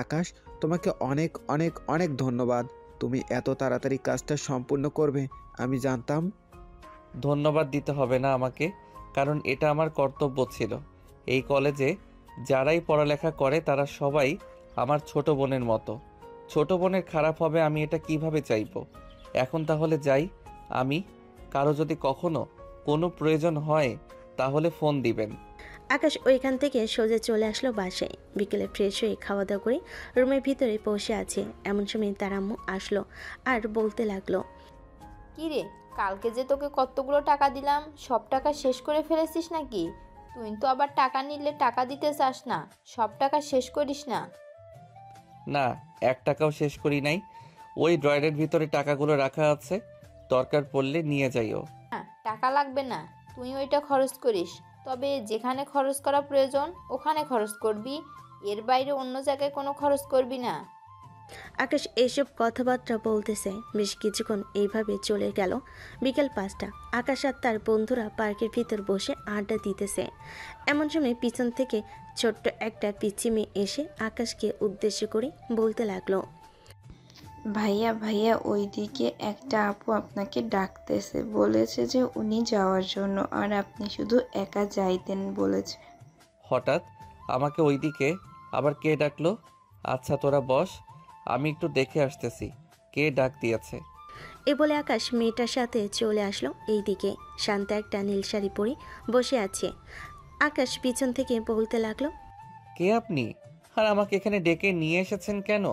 আকাশ, তোমাকে অনেক অনেক অনেক ধন্যবাদ। তুমি এত তাড়াতাড়ি কাজটা সম্পূর্ণ করবে আমি জানতাম। ধন্যবাদ দিতে হবে না আমাকে, কারণ এটা আমার কর্তব্য ছিল। এই কলেজে যারাই পড়ালেখা করে তারা সবাই আমার ছোট বোনের মতো। ছোট বোনের খারাপ হবে আমি এটা কিভাবে চাইবো? এখন তাহলে যাই আমি। কারো যদি কখনো কোনো প্রয়োজন হয় তাহলে ফোন দিবেন। আকাশ ওইখান থেকে সোজা চলে আসলো বাসায়। বিকেলে ফ্রেশ হয়ে খাওয়া দাওয়া করে রুমের ভিতরে বসে আছে। এমন সময় তার আম্মু আসলো আর বলতে লাগলো, কি রে, কালকে যে তোকে কতগুলো টাকা দিলাম সব টাকা শেষ করে ফেলেছিস নাকি? তুই তো আবার টাকা নিলে টাকা দিতে চাস না, সব টাকা শেষ করিস না? না, 1 টাকাও শেষ করি নাই। ওই ড্রয়ারের ভিতরে টাকাগুলো রাখা আছে, দরকার পড়লে নিয়ে যাইও। না, টাকা লাগবে না, তুই ওইটা খরচ করিস। তবে যেখানে খরচ করা প্রয়োজন ওখানে খরচ করবি, এর বাইরে অন্য জায়গায় কোনো খরচ করবি না। আকাশ এইসব কথাবার্তা বলতেছে। বেশ কিছুক্ষণ এইভাবে চলে গেল। বিকেল 5টা। আকাশ আর তার বন্ধুরা পার্কের ভিতর বসে আড্ডা দিতেছে। এমন সময় পিছন থেকে ছোট্ট একটা পিচ্চি মেয়ে এসে আকাশকে উদ্দেশ্য করে বলতে লাগলো, ভাইয়া ভাইয়া, ওইদিকে একটা আপু আপনাকে ডাকতেছে, বলেছে যে উনি যাওয়ার জন্য, আর আপনি শুধু একা যাইতেন বলেছে। হঠাৎ আমাকে ওইদিকে আবার কে ডাকলো? আচ্ছা তোরা বস, আমি একটু দেখে আসতেছি কে ডাক দিয়েছে। এ বলে আকাশ মেয়েটার সাথে চলে আসলো এইদিকে। শান্তা একটা নীল শাড়ি পরে বসে আছে। আকাশ পিছন থেকে বলতে লাগলো, কে আপনি? আর আমাকে এখানে ডেকে নিয়ে এসেছেন কেন?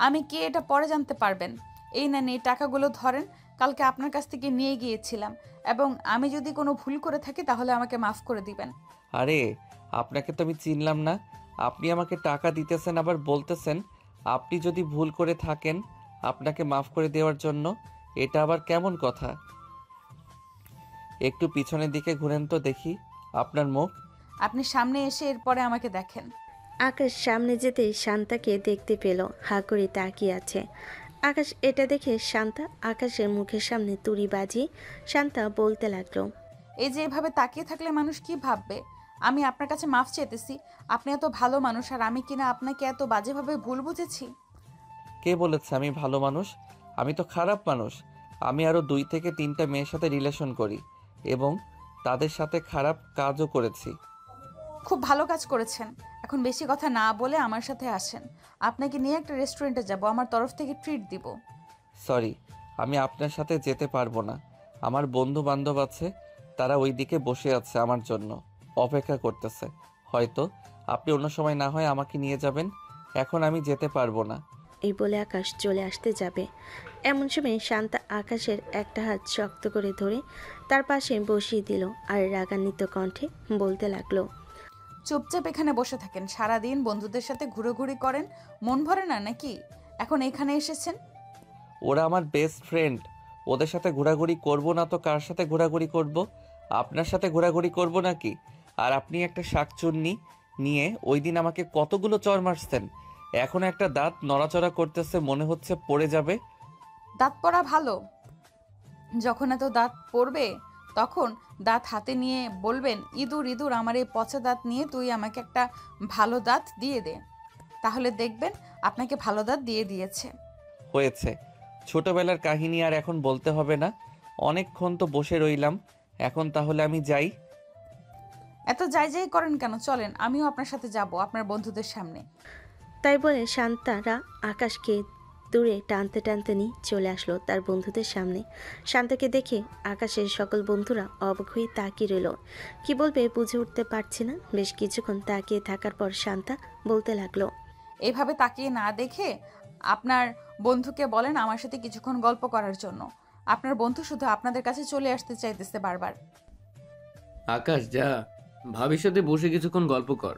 আমি কে এটা পরে জানতে পারবেন। এই নেন, এই টাকাগুলো ধরেন। কালকে আপনার কাছ থেকে নিয়ে গিয়েছিলাম, এবং আমি যদি কোনো ভুল করে থাকি তাহলে আমাকে মাফ করে দিবেন। আরে আপনাকে তো আমি চিনলাম না। আপনি আমাকে টাকা দিতেছেন আবার বলতেছেন আপনি যদি ভুল করে থাকেন আপনাকে মাফ করে দেওয়ার জন্য। এটা আবার কেমন কথা? একটু পিছনের দিকে ঘুরেন তো দেখি আপনার মুখ। আপনি সামনে এসে এরপরে আমাকে দেখেন। আকাশ সামনে যেতেই শান্তাকে দেখতে পেল, হা করে তাকিয়ে আছে। আকাশ এটা দেখে শান্তা আকাশের মুখের সামনে তুড়ি বাজিয়ে শান্তা বলতে লাগলো, এই যে এভাবে তাকিয়ে থাকলে মানুষ কি ভাববে? আমি আপনার কাছে মাফ চেয়েছি। আপনি এত ভালো মানুষ, আর আমি কিনা আপনাকে এত বাজেভাবে ভুল বুঝেছি। কে বলেছে আমি ভালো মানুষ? আমি তো খারাপ মানুষ। আমি আরও 2 থেকে 3টা মেয়ের সাথে রিলেশন করি এবং তাদের সাথে খারাপ কাজও করেছি। খুব ভালো কাজ করেছেন। এখন বেশি কথা না বলে আমার সাথে আসেন। আপনাকে নিয়ে একটা রেস্টুরেন্টে যাব, আমার তরফ থেকে ট্রিট দিব। সরি, আমি আপনার সাথে যেতে পারবো না। আমার বন্ধু বান্ধব আছে, তারা ওই দিকে বসে আছে আমার জন্য, অপেক্ষা করতেছে। হয়তো আপনি অন্য সময় না হয় আমাকে নিয়ে যাবেন, এখন আমি যেতে পারবো না। এই বলে আকাশ চলে আসতে যাবে। এমন সময় শান্তা আকাশের একটা হাত শক্ত করে ধরে তার পাশে বসিয়ে দিল আর রাগান্বিত কণ্ঠে বলতে লাগলো, চুপচাপ এখানে বসে থাকেন। সারাদিন বন্ধুদের সাথে ঘুরোঘুরি করেন, মন ভরে না নাকি? এখন এখানে এসেছেন। ওরা আমার বেস্ট ফ্রেন্ড, ওদের সাথে ঘোরাঘুরি করব না তো কার সাথে ঘোরাঘুরি করব? আপনার সাথে ঘোরাঘুরি করব নাকি? আর আপনি একটা শাকচুন্নি নিয়ে ওই দিন আমাকে কতগুলো চড় মারছেন, এখন একটা দাঁত নড়াচড়া করতেছে, মনে হচ্ছে পড়ে যাবে। দাঁত পড়া ভালো। যখন এত দাঁত পড়বে তখন দাঁত হাতে নিয়ে বলবেন, ইঁদুর ইঁদুর আমার এই পচা দাঁত নিয়ে তুই আমাকে একটা ভালো দাঁত দিয়ে দে। তাহলে দেখবেন আপনাকে ভালো দাঁত দিয়ে দিয়েছে। হয়েছে, ছোটবেলার কাহিনী আর এখন বলতে হবে না। অনেকক্ষণ তো বসে রইলাম, এখন তাহলে আমি যাই। এত যাই যাই করেন কেন? চলেন, আমিও আপনার সাথে যাব আপনার বন্ধুদের সামনে। তাই বলে শান্তারা আকাশকে দূরে টানতে টানতে নিয়ে চলে আসলো তার বন্ধুদের সামনে। শান্তাকে দেখে আকাশের সকল বন্ধুরা অবাক হয়ে তাকিয়ে রইল। কি বলবে বুঝে উঠতে পারছে না। বেশ কিছুক্ষণ তাকিয়ে থাকার পর শান্তা বলতে লাগলো, এইভাবে তাকিয়ে না দেখে আপনার বন্ধুকে বলেন আমার সাথে কিছুক্ষণ গল্প করার জন্য। আপনার বন্ধু শুধু আপনাদের কাছে চলে আসতে চাইতেছে বারবার। আকাশ যা, ভাবির সাথে বসে কিছুক্ষণ গল্প কর।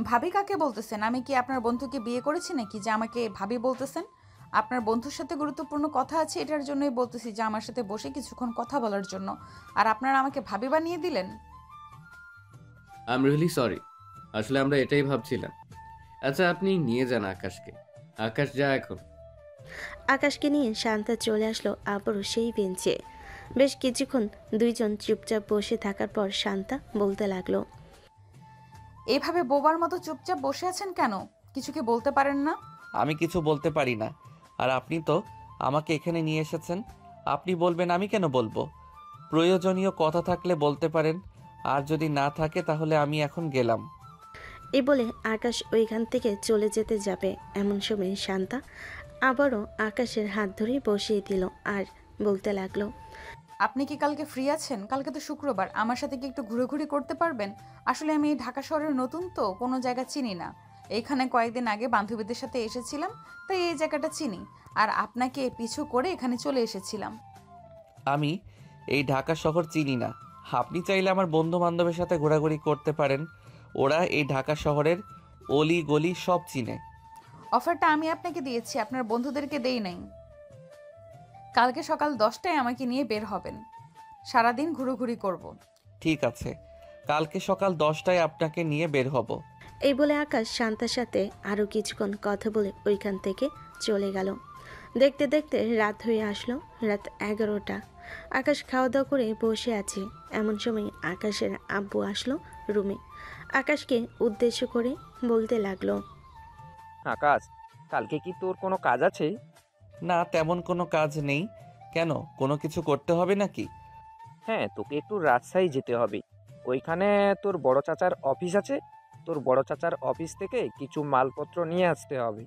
ভাবি কাকে বলতেছেন? আমি কি আপনার বন্ধুকে বিয়ে করেছি নাকি যে আমাকে ভাবি বলতেছেন? আপনার বন্ধুর সাথে গুরুত্বপূর্ণ কথা আছে, এটার জন্যই বলতেছি যে আমার সাথে বসে কিছুক্ষণ কথা বলার জন্য। আর আপনারা আমাকে ভাবি বানিয়ে দিলেন। আই এম রিয়েলি সরি, আসলে আমরা এটাই ভাবছিলাম। আচ্ছা আপনি নিয়ে যান আকাশকে। আকাশ যা এখন। আকাশকে নিয়ে শান্তা চলে আসলো আবারও সেই বেঞ্চে। বেশ কিছুক্ষণ দুইজন চুপচাপ বসে থাকার পর শান্তা বলতে লাগলো, এইভাবে বোবার মতো চুপচাপ বসে আছেন কেন? কিছু কি বলতে পারেন না? আমি কিছু বলতে পারি না, আর আপনি তো আমাকে এখানে নিয়ে এসেছেন, আপনি বলবেন আমি কেন বলবো? প্রয়োজনীয় কথা থাকলে বলতে পারেন, আর যদি না থাকে তাহলে আমি এখন গেলাম। এই বলে আকাশ ওইখান থেকে চলে যেতে যাবে এমন সময় শান্তা আবারও আকাশের হাত ধরে বসিয়ে দিল আর বলতে লাগলো, আপনি কি কালকে ফ্রি আছেন? কালকে তো শুক্রবার, আমার সাথে কি একটু ঘুরেঘুরি করতে পারবেন? আসলে আমি এই ঢাকা শহরের নতুন, তো কোনো জায়গা চিনি না। এইখানে কয়েকদিন আগে বান্ধবীদের সাথে এসেছিলাম, তাই এই জায়গাটা চিনি। আর আপনাকে পিছু করে এখানে চলে এসেছিলাম। আমি এই ঢাকা শহর চিনি না, আপনি চাইলে আমার বন্ধু বান্ধবের সাথে ঘোরাঘুরি করতে পারেন, ওরা এই ঢাকা শহরের অলি গলি সব চিনে। অফারটা আমি আপনাকে দিয়েছি, আপনার বন্ধুদেরকে দেই নাই। কালকে সকাল 10টায় আমাকে নিয়ে বের হবেন, সারাদিন ঘুরোঘুরি করব। ঠিক আছে, কালকে সকাল 10টায় আপনাকে নিয়ে বের হব। এই বলে আকাশ শান্তার সাথে আরও কিছুক্ষণ কথা বলে ওইখান থেকে চলে গেল। দেখতে দেখতে রাত হয়ে আসলো, রাত 11টা। আকাশ খাওয়া দাওয়া করে বসে আছে এমন সময় আকাশের আব্বু আসলো রুমে। আকাশকে উদ্দেশ্য করে বলতে লাগলো, আকাশ, কালকে কি তোর কোনো কাজ আছে? না, তেমন কোনো কাজ নেই। কেন, কোনো কিছু করতে হবে নাকি? হ্যাঁ, তোকে একটু রাজশাহী যেতে হবে। ওইখানে তোর বড় চাচার অফিস আছে। তোর বড় চাচার অফিস থেকে কিছু মালপত্র নিয়ে আসতে হবে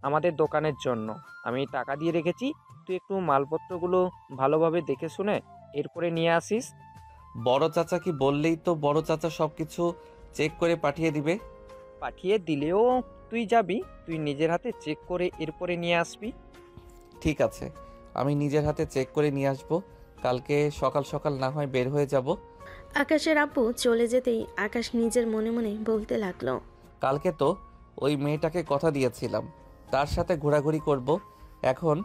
আমাদের দোকানের জন্য। আমি টাকা দিয়ে রেখেছি, তুই একটু মালপত্রগুলো ভালোভাবে দেখে শুনে এরপরে নিয়ে আসিস। বড় চাচা কি বললেই তো বড় চাচা সব কিছু চেক করে পাঠিয়ে দিবে? পাঠিয়ে দিলেও তুই যাবি, তুই নিজের হাতে চেক করে এরপরে নিয়ে আসবি। ঠিক আছে, আমি নিজের হাতে চেক করে নিয়ে আসবো। কালকে সকাল সকাল না হয় বের হয়ে যাব। আকাশের আব্বু চলে যেতেই আকাশ নিজের মনে মনে বলতে লাগলো, কালকে তো ওই মেয়েটাকে কথা দিয়েছিলাম তার সাথে ঘোরাঘুরি করব। এখন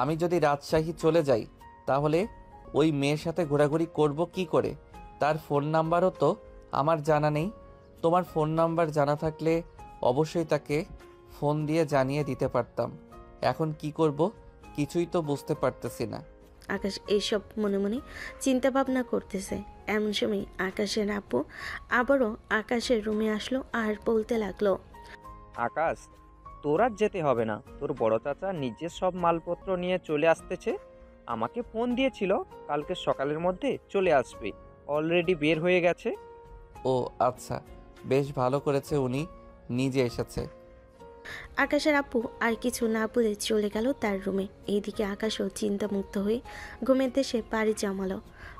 আমি যদি রাজশাহী চলে যাই তাহলে ওই মেয়ের সাথে ঘোরাঘুরি করব কি করে? তার ফোন নাম্বারও তো আমার জানা নেই। তোমার ফোন নাম্বার জানা থাকলে অবশ্যই তাকে ফোন দিয়ে জানিয়ে দিতে পারতাম। এখন কি করব কিছুই তো বুঝতে পারতেছি না। আকাশ এইসব মনে মনে চিন্তা ভাবনা করতেছে এমন সময় আকাশের আব্বু আবারও আকাশের রুমে আসলো আর বলতে লাগলো, আকাশ, তোর আর যেতে হবে না, তোর বড় চাচা নিজের সব মালপত্র নিয়ে চলে আসতেছে। আমাকে ফোন দিয়েছিল কালকে সকালের মধ্যে চলে আসবে, অলরেডি বের হয়ে গেছে। ও আচ্ছা, বেশ ভালো করেছে উনি নিজে এসেছে। আকাশের আব্বু আর কিছু না বলে চলে গেল তার রুমে। এইদিকে আকাশও চিন্তামুক্ত হয়ে ঘুমের দেশে পাড়ি জমালো।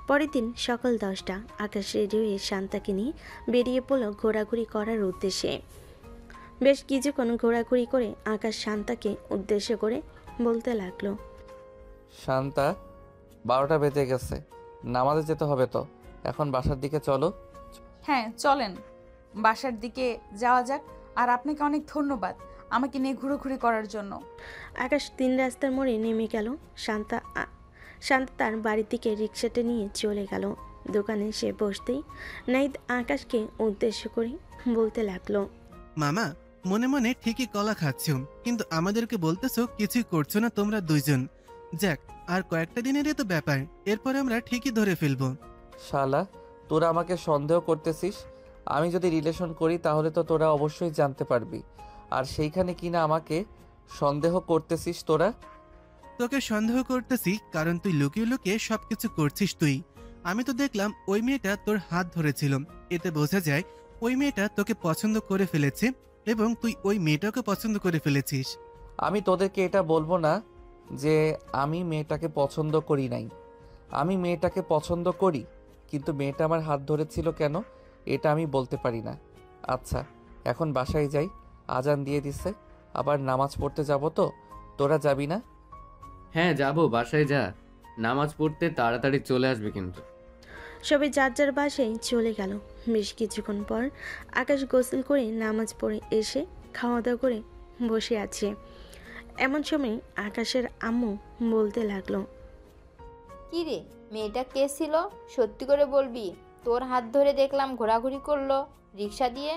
পরের দিন সকাল 10টা আকাশ রেডি হয়ে শান্তাকে নিয়ে বেরিয়ে পড়ল ঘোরাঘুরি করার উদ্দেশ্যে। বেশ কিছুক্ষণ ঘোরাঘুরি করে আকাশ শান্তাকে উদ্দেশ্য করে বলতে লাগলো, শান্তা, 12টা বেজে গেছে, নামাজে যেতে হবে তো, এখন বাসার দিকে চলো। হ্যাঁ চলেন, বাসার দিকে যাওয়া যাক। আর আপনাকে অনেক ধন্যবাদ আমাকে নিয়ে ঘুরোঘুরি করার জন্য। আকাশ 3 রাস্তার মোড়ে নেমে গেল। শান্তা তার বাড়ির দিকে রিক্সাটা নিয়ে চলে গেল। দোকানে সে বসতেই নাহিদ আকাশকে উদ্দেশ্য করে বলতে লাগলো, মামা, মনে মনে ঠিকই কলা খাচ্ছ, কিন্তু আমাদেরকে বলতেছো কিছুই করছো না তোমরা দুইজন। যাক, আর কয়েকটা দিনেরই তো ব্যাপার, এরপর আমরা ঠিকই ধরে ফেলবো। শালা, তোরা আমাকে সন্দেহ করতেছিস। আমি যদি রিলেশন করি তাহলে তো তোরা অবশ্যই জানতে পারবি, আর সেইখানে কিনা আমাকে সন্দেহ করতেছিস তোরা। তোকে সন্দেহ করতেছি কারণ তুই লুকিয়ে লুকিয়ে সবকিছু করছিস। আমি তো দেখলাম ওই মেয়েটা তোর হাত ধরেছিল, এতে বোঝা যায় ওই মেয়েটা তোকে পছন্দ করে ফেলেছে এবং তুই ওই মেয়েটাকে পছন্দ করে ফেলেছিস। আমি তোদেরকে এটা বলবো না যে আমি মেয়েটাকে পছন্দ করি নাই। আমি মেয়েটাকে পছন্দ করি, কিন্তু মেয়েটা আমার হাত ধরেছিল কেন এটা আমি বলতে পারি না। আচ্ছা, এখন বাসায় যাই, আজান দিয়ে দিছে, আবার নামাজ পড়তে যাব। তো তোরা যাবি না? হ্যাঁ যাব, বাসায় যা, নামাজ পড়তে তাড়াতাড়ি চলে আসবে কিন্তু। সবাই যার যার বাসায় চলে গেল। বেশ কিছুক্ষণ পর আকাশ গোসল করে নামাজ পড়ে এসে খাওয়া দাওয়া করে বসে আছে। এমন সময় আকাশের আম্মু বলতে লাগলো, কি রে, মেয়েটা কে ছিল? সত্যি করে বলবি। তোর হাত ধরে দেখলাম ঘোরাঘুরি করলো রিক্সা দিয়ে,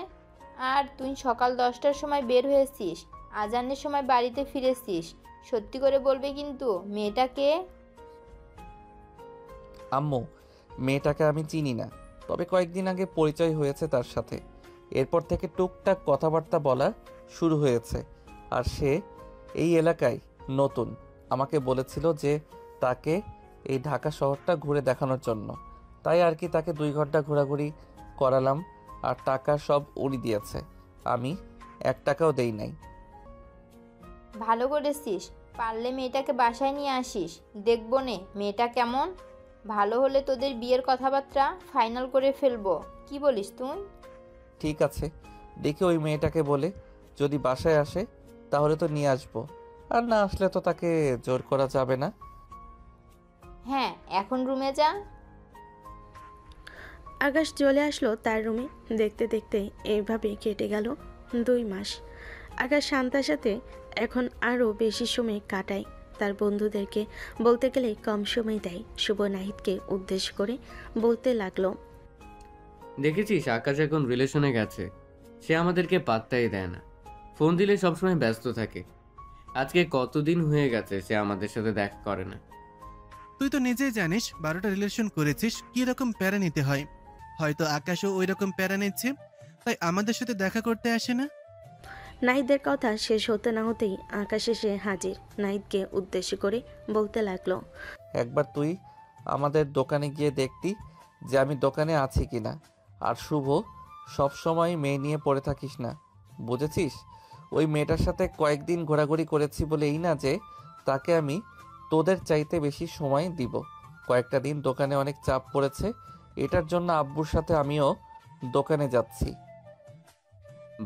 আর তুই সকাল 10টার সময় বের হয়েছিস, আজানের সময় বাড়িতে ফিরেছিস। সত্যি করে বলবি কিন্তু, মেয়েটা কে? আম্মু, মেয়েটাকে আমি চিনি না, তবে কয়েকদিন আগে পরিচয় হয়েছে তার সাথে। এরপর থেকে টুকটাক কথাবার্তা বলা শুরু হয়েছে। আর সে এই এলাকায় নতুন। আমাকে বলেছিল যে তাকে এই ঢাকা শহরটা ঘুরে দেখানোর জন্য, তাই আর কি তাকে 2 ঘন্টা ঘোরাঘুরি করালাম। আর টাকা সব উনি দিয়েছে, আমি 1 টাকাও দেই নাই। ভালো করেছিস, পারলে মেয়েটাকে বাসায় নিয়ে আসিস, দেখবো নে মেয়েটা কেমন। ভালো হলে তোদের বিয়ের কথাবার্তা ফাইনাল করে ফেলবো, কি বলিস তুই? ঠিক আছে, দেখি ওই মেয়েটাকে বলে যদি বাসায় আসে তাহলে তো নিয়ে আসবো, আর না আসলে তো তাকে জোর করা যাবে না। হ্যাঁ, এখন রুমে যা। আকাশ চলে আসলো তার রুমে। দেখতে দেখতে এইভাবে কেটে গেল 2 মাস। আকাশ শান্তার সাথে এখন আরও বেশি সময় কাটায়। তার বন্ধুদেরকে বলতে গেলে কম সময় দেয়। শুভ নাহিদকে উদ্দেশ্য করে বলতে লাগলো, দেখেছিস আকাশ এখন রিলেশনে গেছে, সে আমাদেরকে পাত্তাই দেয় না, ফোন দিলে সবসময় ব্যস্ত থাকে। আজকে কতদিন হয়ে গেছে সে আমাদের সাথে দেখা করে না। তুই তো নিজেই জানিস 12টা রিলেশন করেছিস, কি রকম প্যারা নিতে হয়। হয়তো আকাশও ওই রকম প্যারা নিচ্ছে, তাই আমাদের সাথে দেখা করতে আসে না। নাহিদের কথা শেষ হতে না হতেই আকাশ এসে হাজির। নাহিদকে উদ্দেশ্য করে বলতে লাগলো, একবার তুই আমাদের দোকানে গিয়ে দেখতি যে আমি দোকানে আছি কিনা। আর শুভ, সব সময় মেয়ে নিয়ে পড়ে থাকিস না, বুঝেছিস? ওই মেয়েটার সাথে কয়েকদিন ঘোরাঘুরি করেছি বলে এই না যে তাকে আমি তোদের চাইতে বেশি সময় দিব। কয়েকটা দিন দোকানে অনেক চাপ পড়েছে, এটার জন্য আব্বুর সাথে আমিও দোকানে যাচ্ছি।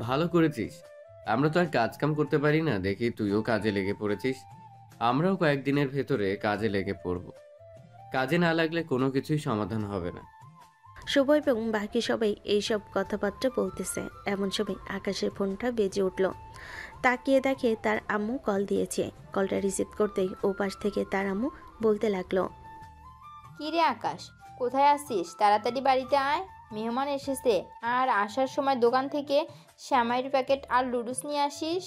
ভালো করেছিস, আমরা তো আর কাজ কাম করতে পারি না, দেখি তুইও কাজে লেগে পড়েছিস। আমরাও কয়েকদিনের ভেতরে কাজে লেগে পড়ব। কাজে না লাগলে কোনো কিছুই সমাধান হবে না। শুভ এবং বাকি সবাই এইসব কথাবার্তা বলতেছে। এমন সময় আকাশের ফোনটা বেজে উঠল। তাকিয়ে দেখে তার আম্মু কল দিয়েছে। কলটা রিসিভ করতেই ওপাশ থেকে তার আম্মু বলতে লাগলো, কি রে আকাশ, কোথায় আছিস? তাড়াতাড়ি বাড়িতে আয়, মেহমান এসেছে। আর আসার সময় দোকান থেকে শ্যামাইয়ের প্যাকেট আর লুডুস নিয়ে আসিস।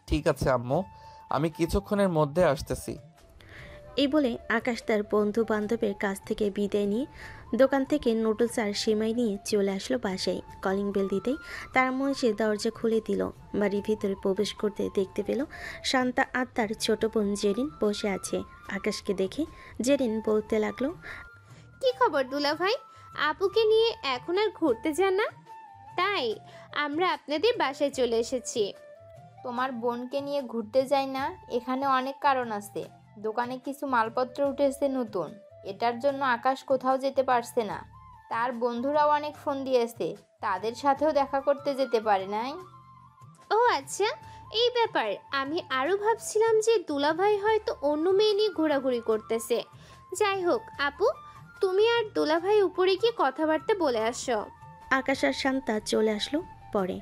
ঠিক আছে আম্মু, আমি কিছুক্ষণের মধ্যে আসতেছি। এই বলে আকাশ তার বন্ধু বান্ধবের কাছ থেকে বিদায় নিয়ে দোকান থেকে নুডলস আর সেমাই নিয়ে চলে আসলো বাসায়। কলিং বেল দিতেই তার আম্মু এসে দরজা খুলে দিল। বাড়ির ভিতরে প্রবেশ করতে দেখতে পেল শান্তা আর তার ছোট বোন জেরিন বসে আছে। আকাশকে দেখে জেরিন বলতে লাগলো, কি খবর দুলা ভাই? আপুকে নিয়ে এখন আর ঘুরতে যান না? তাই আমরা আপনাদের বাসায় চলে এসেছি। তোমার বোনকে নিয়ে ঘুরতে যাই না, এখানে অনেক কারণ আছে। দোকানে কিছু মালপত্র উঠেছে নতুন, এটার জন্য আকাশ কোথাও যেতে পারছে না। তার বন্ধুরাও অনেক ফোন দিয়েছে, তাদের সাথেও দেখা করতে যেতে পারে নাই। ও আচ্ছা, এই ব্যাপার। আমি আরও ভাবছিলাম যে দুলাভাই হয়তো অন্য মেয়ে নিয়ে ঘোরাঘুরি করতেছে। যাই হোক আপু, তুমি আর দুলাভাই উপরে গিয়ে কথাবার্তা বলে আসো। আকাশ আর শান্তা চলে আসলো পরে।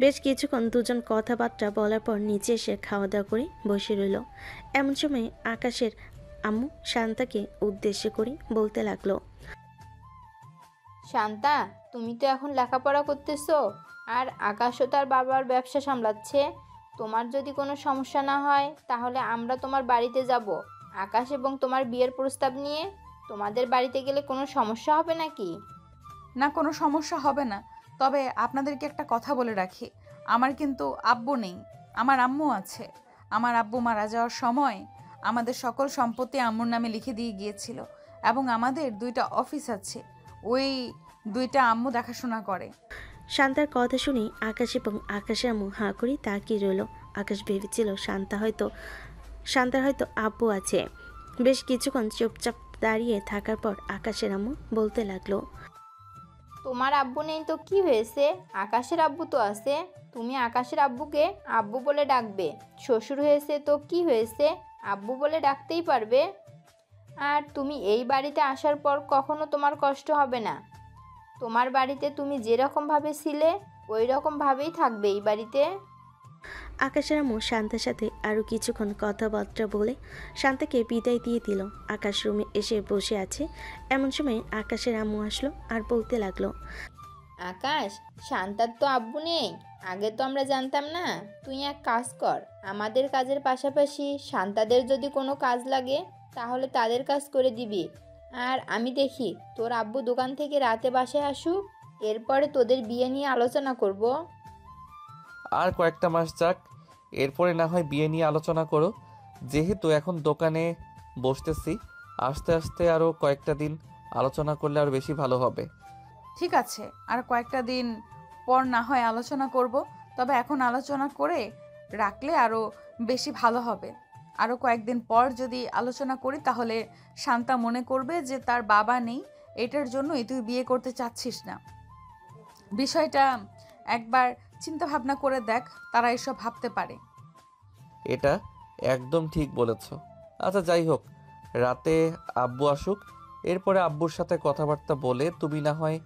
বেশ কিছুক্ষণ দুজন কথাবার্তা বলার পর নিচে এসে খাওয়া দাওয়া করে বসে রইল। এমন সময় আকাশের আম্মু শান্তাকে উদ্দেশ্য করে বলতে লাগলো, শান্তা, তুমি তো এখন লেখাপড়া করতেছো, আর আকাশও তার বাবার ব্যবসা সামলাচ্ছে। তোমার যদি কোনো সমস্যা না হয় তাহলে আমরা তোমার বাড়িতে যাব আকাশ এবং তোমার বিয়ের প্রস্তাব নিয়ে। তোমাদের বাড়িতে গেলে কোনো সমস্যা হবে নাকি? না, কোনো সমস্যা হবে না। তবে আপনাদেরকে একটা কথা বলে রাখি, আমার কিন্তু আব্বু নেই, আমার আম্মু আছে। আমার আব্বু মারা যাওয়ার সময় আমাদের সকল সম্পত্তি আম্মুর নামে লিখে দিয়ে গিয়েছিল এবং আমাদের 2টা অফিস আছে, ওই 2টা আম্মু দেখাশোনা করে। শান্তার কথা শুনে আকাশ এবং আকাশের আম্মু হাঁ করে তাকিয়ে রইল। আকাশ ভেবেছিল শান্তার হয়তো আব্বু আছে। বেশ কিছুক্ষণ চুপচাপ দাঁড়িয়ে থাকার পর আকাশের আম্মু বলতে লাগলো, তোমার আব্বু নেই তো কি হয়েছে, আকাশের আব্বু তো আছে। তুমি আকাশের আব্বুকে আব্বু বলে ডাকবে। শ্বশুর হয়েছে তো কি হয়েছে, আব্বু বলে ডাকতেই পারবে। আর তুমি এই বাড়িতে আসার পর কখনো তোমার কষ্ট হবে না। তোমার বাড়িতে তুমি যেরকমভাবে ছিলে ওই রকমভাবেই থাকবে এই বাড়িতে। আকাশের আম্মু শান্তার সাথে আরও কিছুক্ষণ কথাবার্তা বলে শান্তাকে বিদায় দিয়ে দিল। আকাশ রুমে এসে বসে আছে। এমন সময় আকাশের আম্মু আসলো আর বলতে লাগলো, আকাশ, শান্তার তো আব্বু নেই, আগে তো আমরা জানতাম না। তুই এক কাজ কর, আমাদের কাজের পাশাপাশি শান্তাদের যদি কোনো কাজ লাগে তাহলে তাদের কাজ করে দিবি। আর আমি দেখি তোর আব্বু দোকান থেকে রাতে বাসায় আসুক, এরপরে তোদের বিয়ে নিয়ে আলোচনা করব। আর কয়েকটা মাস যাক, এরপরে না হয় বিয়ে নিয়ে আলোচনা করো। যেহেতু এখন দোকানে বসতেছি, আস্তে আস্তে আরও কয়েকটা দিন আলোচনা করলে আরও বেশি ভালো হবে। ঠিক আছে, আর কয়েকটা দিন পর না হয় আলোচনা করব। তবে এখন আলোচনা করে রাখলে আরও বেশি ভালো হবে। আরও কয়েকদিন পর যদি আলোচনা করি তাহলে শান্তা মনে করবে যে তার বাবা নেই, এটার জন্যই তুই বিয়ে করতে চাচ্ছিস না। বিষয়টা একবার চিন্তা ভাবনা করে দেখ, তারা এসব ভাবতে পারে। এটা একদম ঠিক বলেছ। আচ্ছা যাই হোক, রাতে আব্বু আসুক, এরপরে আব্বুর সাথে কথাবার্তা বলে তুমি না হয়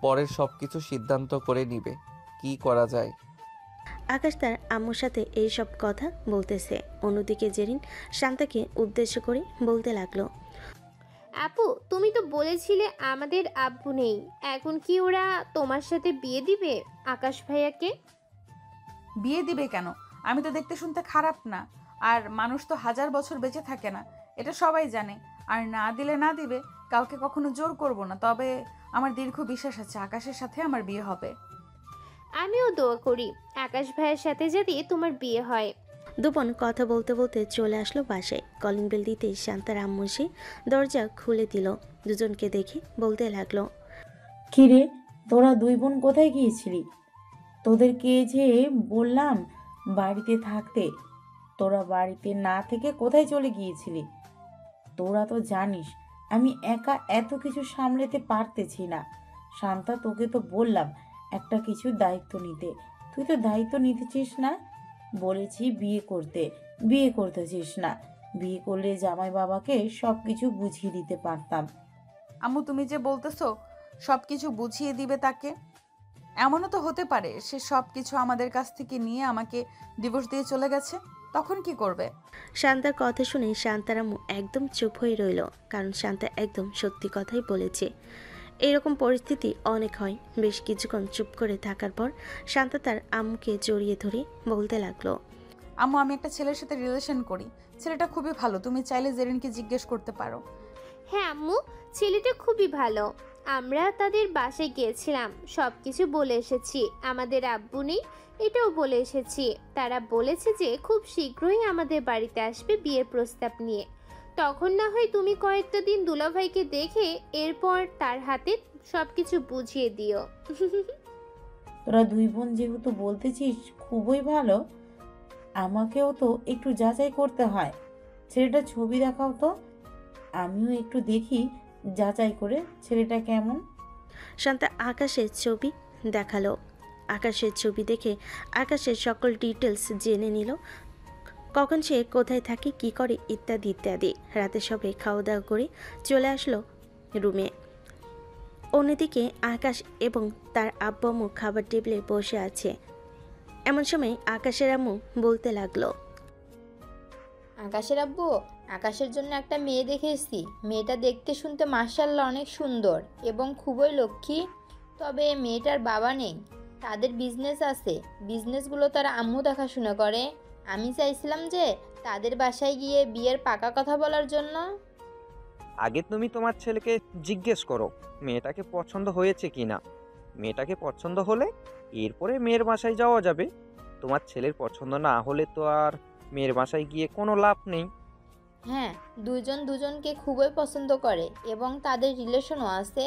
পরের সব কিছু সিদ্ধান্ত করে নিবে কি করা যায়। আকাশ তার আম্মুর সাথে এই সব কথা বলতেছে। অন্যদিকে জেরিন শান্তাকে উদ্দেশ্য করে বলতে লাগলো, আপু, তুমি তো বলেছিলে আমাদের আব্বু নেই, এখন কি ওরা তোমার সাথে বিয়ে দিবে আকাশ ভাইয়াকে? বিয়ে দিবে কেন? আমি তো দেখতে শুনতে খারাপ না, আর মানুষ তো 1000 বছর বেঁচে থাকে না, এটা সবাই জানে। আর না দিলে না দিবে, কাউকে কখনো জোর করব না। তবে আমার দীর্ঘ বিশ্বাস আছে আকাশের সাথে আমার বিয়ে হবে। আমিও দোয়া করি আকাশ ভাইয়ের সাথে যাতে তোমার বিয়ে হয়। দুপন কথা বলতে বলতে চলে আসলো বাসায়। কলিং বেল দিতেই শান্তার আম্মু এসে দরজা খুলে দিল। দুজনকে দেখে বলতে লাগলো, কিরে, তোরা 2 বোন কোথায় গিয়েছিলি? তোদেরকে যে বললাম বাড়িতে থাকতে, তোরা বাড়িতে না থেকে কোথায় চলে গিয়েছিলি? তোরা তো জানিস আমি একা এত কিছু সামলাতে পারতেছি না। শান্তা, তোকে তো বললাম একটা কিছু দায়িত্ব নিতে, তুই তো দায়িত্ব নিতেছিস না। বলেছি বিয়ে করতেছিস না। বিয়ে করলে জামাই বাবাকে সব কিছু বুঝিয়ে দিতে পারতাম। আম্মু, তুমি যে বলতেছো সব কিছু বুঝিয়ে দিবে তাকে, এমনও তো হতে পারে সে সব কিছু আমাদের কাছ থেকে নিয়ে আমাকে ডিভোর্স দিয়ে চলে গেছে, তখন কি করবে? শান্তার কথা শুনে শান্তার আম্মু একদম চুপ হয়ে রইল, কারণ শান্তা একদম সত্যি কথাই বলেছে। এরকম পরিস্থিতি অনেক হয়। বেশ কিছুক্ষণ চুপ করে থাকার পর শান্তা তার আম্মুকে জড়িয়ে ধরে বলতে লাগলো, আম্মু, আমি একটা ছেলের সাথে রিলেশন করি, ছেলেটা খুবই ভালো, তুমি চাইলে জেরিনকে জিজ্ঞেস করতে পারো। হ্যাঁ আম্মু, ছেলেটা খুবই ভালো। আমরা তাদের বাসায় গিয়েছিলাম, সব কিছু বলে এসেছি। আমাদের আব্বু নেই এটাও বলে এসেছি। তারা বলেছে যে খুব শীঘ্রই আমাদের বাড়িতে আসবে বিয়ের প্রস্তাব নিয়ে। তখন না হয় তুমি কয়েকটা দিন দুলাভাইকে দেখে এরপর তার হাতে সব কিছু বুঝিয়ে দিও। তোরা 2 বোন যেহেতু বলতেছিস খুবই ভালো, আমাকেও তো একটু যাচাই করতে হয়। ছেলেটার ছবি দেখাও তো, আমিও একটু দেখি যাচাই করে ছেলেটা কেমন। শান্তা আকাশের ছবি দেখালো। আকাশের ছবি দেখে আকাশের সকল ডিটেলস জেনে নিল, কখন সে কোথায় থাকে, কি করে, ইত্যাদি ইত্যাদি। রাতে সবে খাওয়া দাওয়া করে চলে আসলো রুমে। অন্যদিকে আকাশ এবং তার আব্বু আম্মু খাবার টেবিলে বসে আছে। এমন সময় আকাশের আম্মু বলতে লাগলো, আকাশের আব্বু, আকাশের জন্য একটা মেয়ে দেখে এসেছি। মেয়েটা দেখতে শুনতে মাশাআল্লাহ অনেক সুন্দর এবং খুবই লক্ষ্মী। তবে মেয়েটার বাবা নেই। তাদের বিজনেস আছে, বিজনেসগুলো তারা আম্মু দেখাশোনা করে। আমি চাইছিলাম যে তাদের বাসায় গিয়ে বিয়ের পাকা কথা বলার জন্য। আগে তুমি তোমার ছেলেকে জিজ্ঞেস করো মেয়েটাকে পছন্দ হয়েছে কি না। মেয়েটাকে পছন্দ হলে এরপরে মেয়ের বাসায় যাওয়া যাবে। তোমার ছেলের পছন্দ না হলে তো আর মেয়ের বাসায় গিয়ে কোনো লাভ নেই। হ্যাঁ, দুজন দুজনকে খুবই পছন্দ করে এবং তাদের রিলেশনও আছে।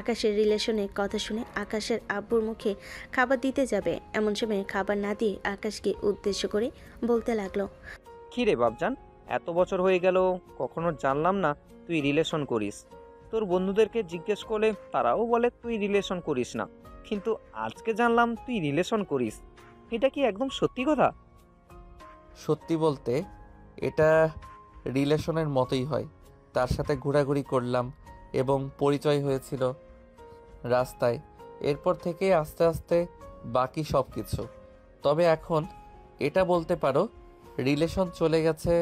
আকাশের রিলেশনের কথা শুনে আকাশের আব্বুর মুখে খাবার দিতে যাবে, এমন সময় খাবার না দিয়ে আকাশকে উদ্দেশ্য করে বলতে লাগলো। কী রে বাপজান, এত বছর হয়ে গেল কখনো জানলাম না তুই রিলেশন করিস। তোর বন্ধুদেরকে জিজ্ঞেস করলে তারাও বলে তুই রিলেশন করিস না, কিন্তু আজকে জানলাম তুই রিলেশন করিস। এটা কি একদম সত্যি কথা? সত্যি বলতে এটা রিলেশনের মতোই হয়। তার সাথে ঘোরাঘুরি করলাম এবং পরিচয় হয়েছিল রাস্তায়। এরপর থেকে আস্তে আস্তে বাকি সব কিছু। তবে এখন এটা বলতে পারো রিলেশন চলে গেছে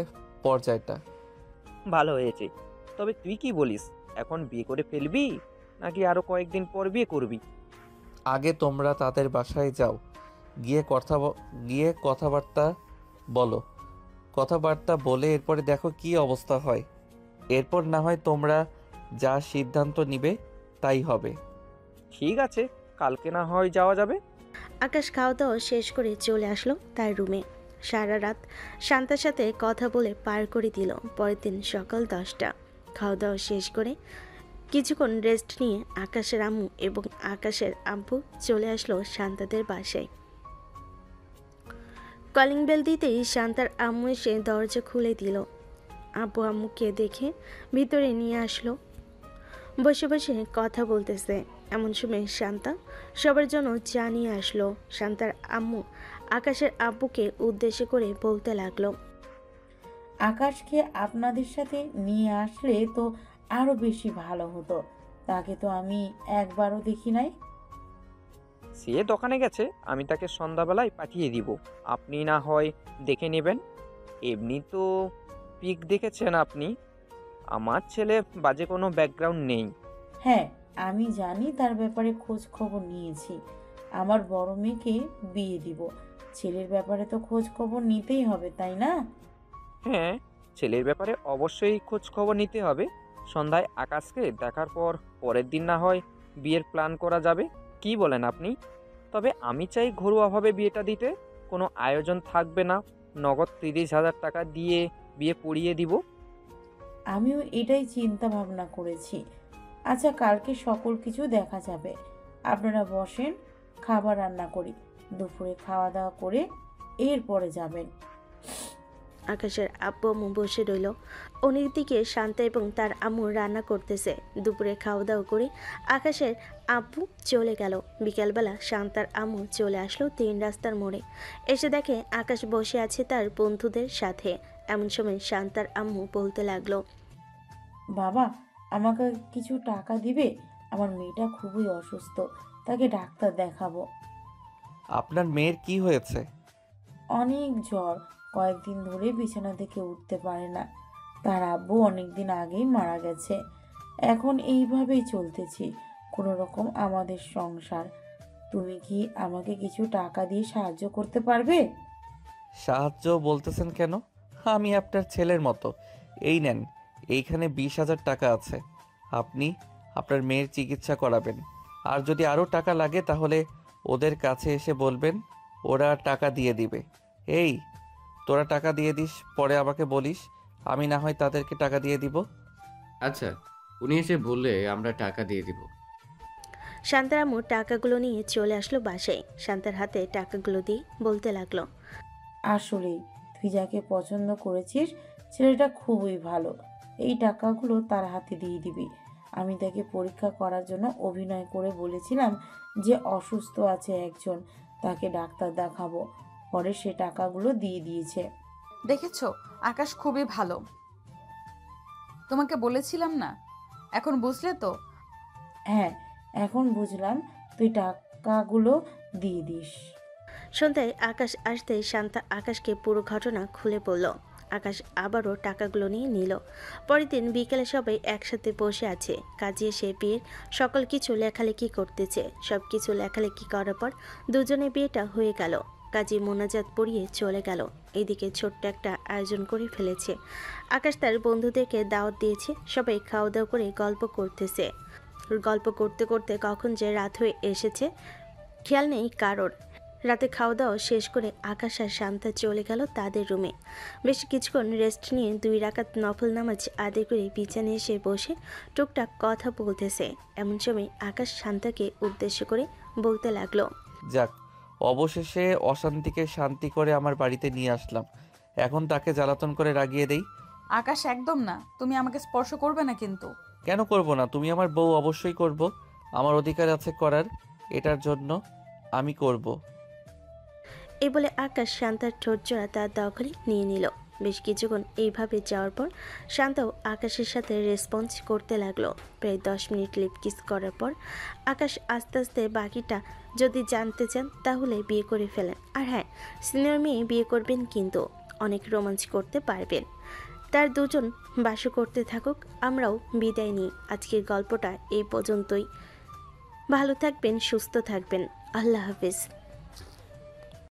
পর্যায়টা। ভালো হয়েছে। তবে তুই কি বলিস, এখন বিয়ে করে ফেলবি নাকি আরো কয়েকদিন পর বিয়ে করবি? আগে তোমরা তাদের বাসায় যাও, গিয়ে কথাবার্তা বলো। কথাবার্তা বলে এরপরে দেখো কি অবস্থা হয়। এরপর না হয় তোমরা যা সিদ্ধান্ত নিবে তাই হবে। ঠিক আছে, কালকে না হয় যাওয়া যাবে। আকাশ খাওয়া দাওয়া শেষ করে চলে আসলো তার রুমে। সারা রাত শান্তার সাথে কথা বলে পার করে দিল। পরের দিন সকাল 10টা। খাওয়া দাওয়া শেষ করে কিছুক্ষণ রেস্ট নিয়ে আকাশের আম্মু এবং আকাশের আব্বু চলে আসলো শান্তাদের বাসায়। কলিং বেল দিতেই শান্তার আম্মু এসে দরজা খুলে দিল। আব্বু আম্মুকে দেখে ভিতরে নিয়ে আসলো। বসে বসে কথা বলতেছে, এমন সময় শান্তা সবার জন্য চা নিয়ে আসলো। শান্তার আম্মু আকাশের আব্বুকে উদ্দেশ্য করে বলতে লাগলো। আকাশকে আপনাদের সাথে নিয়ে আসলে তো আরো বেশি ভালো হতো। তাকে তো আমি একবারও দেখি নাই। সে দোকানে গেছে, আমি তাকে সন্ধ্যাবেলায় পাঠিয়ে দিব, আপনি না হয় দেখে নেবেন। এমনি তো পিক দেখেছেন আপনি, আমার ছেলে বাজে কোনো ব্যাকগ্রাউন্ড নেই। হ্যাঁ, আমি জানি, তার ব্যাপারে খোঁজ খবর নিয়েছি। আমার বড় মেয়েকে বিয়ে দিব, ছেলের ব্যাপারে তো খোঁজ খবর নিতেই হবে, তাই না? হ্যাঁ, ছেলের ব্যাপারে অবশ্যই খোঁজ খবর নিতে হবে। সন্ধ্যায় আকাশকে দেখার পর পরের দিন না হয় বিয়ের প্ল্যান করা যাবে, কি বলেন আপনি? তবে আমি চাই ঘরোয়াভাবে বিয়েটা দিতে, কোনো আয়োজন থাকবে না, নগদ 30,000 টাকা দিয়ে বিয়ে পড়িয়ে দিব। আমিও এটাই চিন্তা ভাবনা করেছি। আচ্ছা, কালকে সকল কিছু দেখা যাবে। আপনারা বসেন, খাবার রান্না করি, দুপুরে খাওয়া দাওয়া করে এরপরে যাবেন। আকাশের আব্বু আম্মু বসে রইল। অন্যদিকে শান্তা এবং তার আম্মু রান্না করতেছে। দুপুরে খাওয়া দাওয়া করে আকাশের আব্বু চলে গেল। বিকালবেলা শান্তার আম্মু চলে আসলো 3 রাস্তার মোড়ে। এসে দেখে আকাশ বসে আছে তার বন্ধুদের সাথে। এমন সময় শান্তার আম্মু বলতে লাগলো, বাবা, আমাকে কিছু টাকা দিবে? আমার মেয়েটা খুবই অসুস্থ, তাকে ডাক্তার দেখাবো। আপনার মেয়ের কি হয়েছে? অনেক জ্বর, কয়েকদিন ধরে বিছানা থেকে উঠতে পারে না। তার আব্বু অনেকদিন আগেই মারা গেছে। এখন এইভাবেই চলতেছি, কোনো রকম আমাদের সংসার। তুমি কি আমাকে কিছু টাকা দিয়ে সাহায্য করতে পারবে? সাহায্য বলতেছেন কেন? আমি আপনার ছেলের মতো। এই নেন, এইখানে 20,000 টাকা আছে। আপনি আপনার মেয়ের চিকিৎসা করাবেন। আর যদি আরও টাকা লাগে তাহলে ওদের কাছে এসে বলবেন, ওরা টাকা দিয়ে দিবে। এই তোরা টাকা দিয়ে দিস, পরে আমাকে বলিস, আমি না হয় তাদেরকে টাকা দিয়ে দিব। আচ্ছা, উনি এসে বললে আমরা টাকা দিয়ে দিব। শান্তার আম্মু টাকাগুলো নিয়ে চলে আসলো বাসায়। শান্তার হাতে টাকাগুলো দিয়ে বলতে লাগলো, আসলেই তুই যাকে পছন্দ করেছিস ছেলেটা খুবই ভালো। এই টাকাগুলো তার হাতে দিয়ে দিবি। আমি তাকে পরীক্ষা করার জন্য অভিনয় করে বলেছিলাম যে অসুস্থ আছে একজন, তাকে ডাক্তার দেখাবো। পরে সে টাকাগুলো দিয়ে দিয়েছে। দেখেছো, আকাশ খুবই ভালো। তোমাকে বলেছিলাম না? এখন বুঝলে তো? হ্যাঁ, এখন বুঝলাম, তুই টাকাগুলো দিয়ে দিস। সন্ধ্যায় আকাশ আসতে শান্তা আকাশকে পুরো ঘটনা খুলে বলল। আকাশ আবারও টাকাগুলো নিয়ে নিল। পরের দিন বিকেলে সবাই একসাথে বসে আছে। কাজী এসে বিয়ের সকল কিছু লেখালেখি করতেছে। সব কিছু লেখালেখি করার পর দুজনে বিয়েটা হয়ে গেল। কাজী মোনাজাত পড়িয়ে চলে গেল। এদিকে ছোট্ট একটা আয়োজন করে ফেলেছে। আকাশ তার বন্ধুদেরকে দাওয়াত দিয়েছে। সবাই খাওয়া দাওয়া করে গল্প করতেছে। গল্প করতে করতে কখন যে রাত হয়ে এসেছে খেয়াল নেই কারোর। রাতে খাওয়া দাওয়া শেষ করে আকাশ আর শান্তা চলে গেল তাদের রুমে। বেশ কিছুক্ষণ রেস্ট নিয়ে 2 রাকাত নফল নামাজ আদায় করে বিছানায় এসে বসে টুকটাক কথা বলতেছে। এমন সময় আকাশ শান্তাকে উদ্দেশ্য করে বলতে লাগলো, যাক, অবশেষে অশান্তিকে শান্তি করে আমার বাড়িতে নিয়ে আসলাম। এখন তাকে জ্বালাতন করে রাগিয়ে দেই। আকাশ একদম না, তুমি আমাকে স্পর্শ করবে না কিন্তু। কেন করব না? তুমি আমার বউ, অবশ্যই করব। আমার অধিকার আছে করার। এটার জন্য আমি করব। এই বলে আকাশ শান্তার ঠোঁট জোড়া তার দখলে নিয়ে নিল। বেশ কিছুক্ষণ এইভাবে যাওয়ার পর শান্তাও আকাশের সাথে রেসপন্স করতে লাগলো। প্রায় 10 মিনিট লিপ কিস করার পর আকাশ আস্তে আস্তে বাকিটা যদি জানতে চান তাহলে বিয়ে করে ফেলেন। আর হ্যাঁ, সিনিয়র মেয়ে বিয়ে করবেন কিন্তু অনেক রোমাঞ্চ করতে পারবেন। তার দুজন বাসু করতে থাকুক, আমরাও বিদায় নিই। আজকের গল্পটা এই পর্যন্তই। ভালো থাকবেন, সুস্থ থাকবেন। আল্লাহ হাফেজ।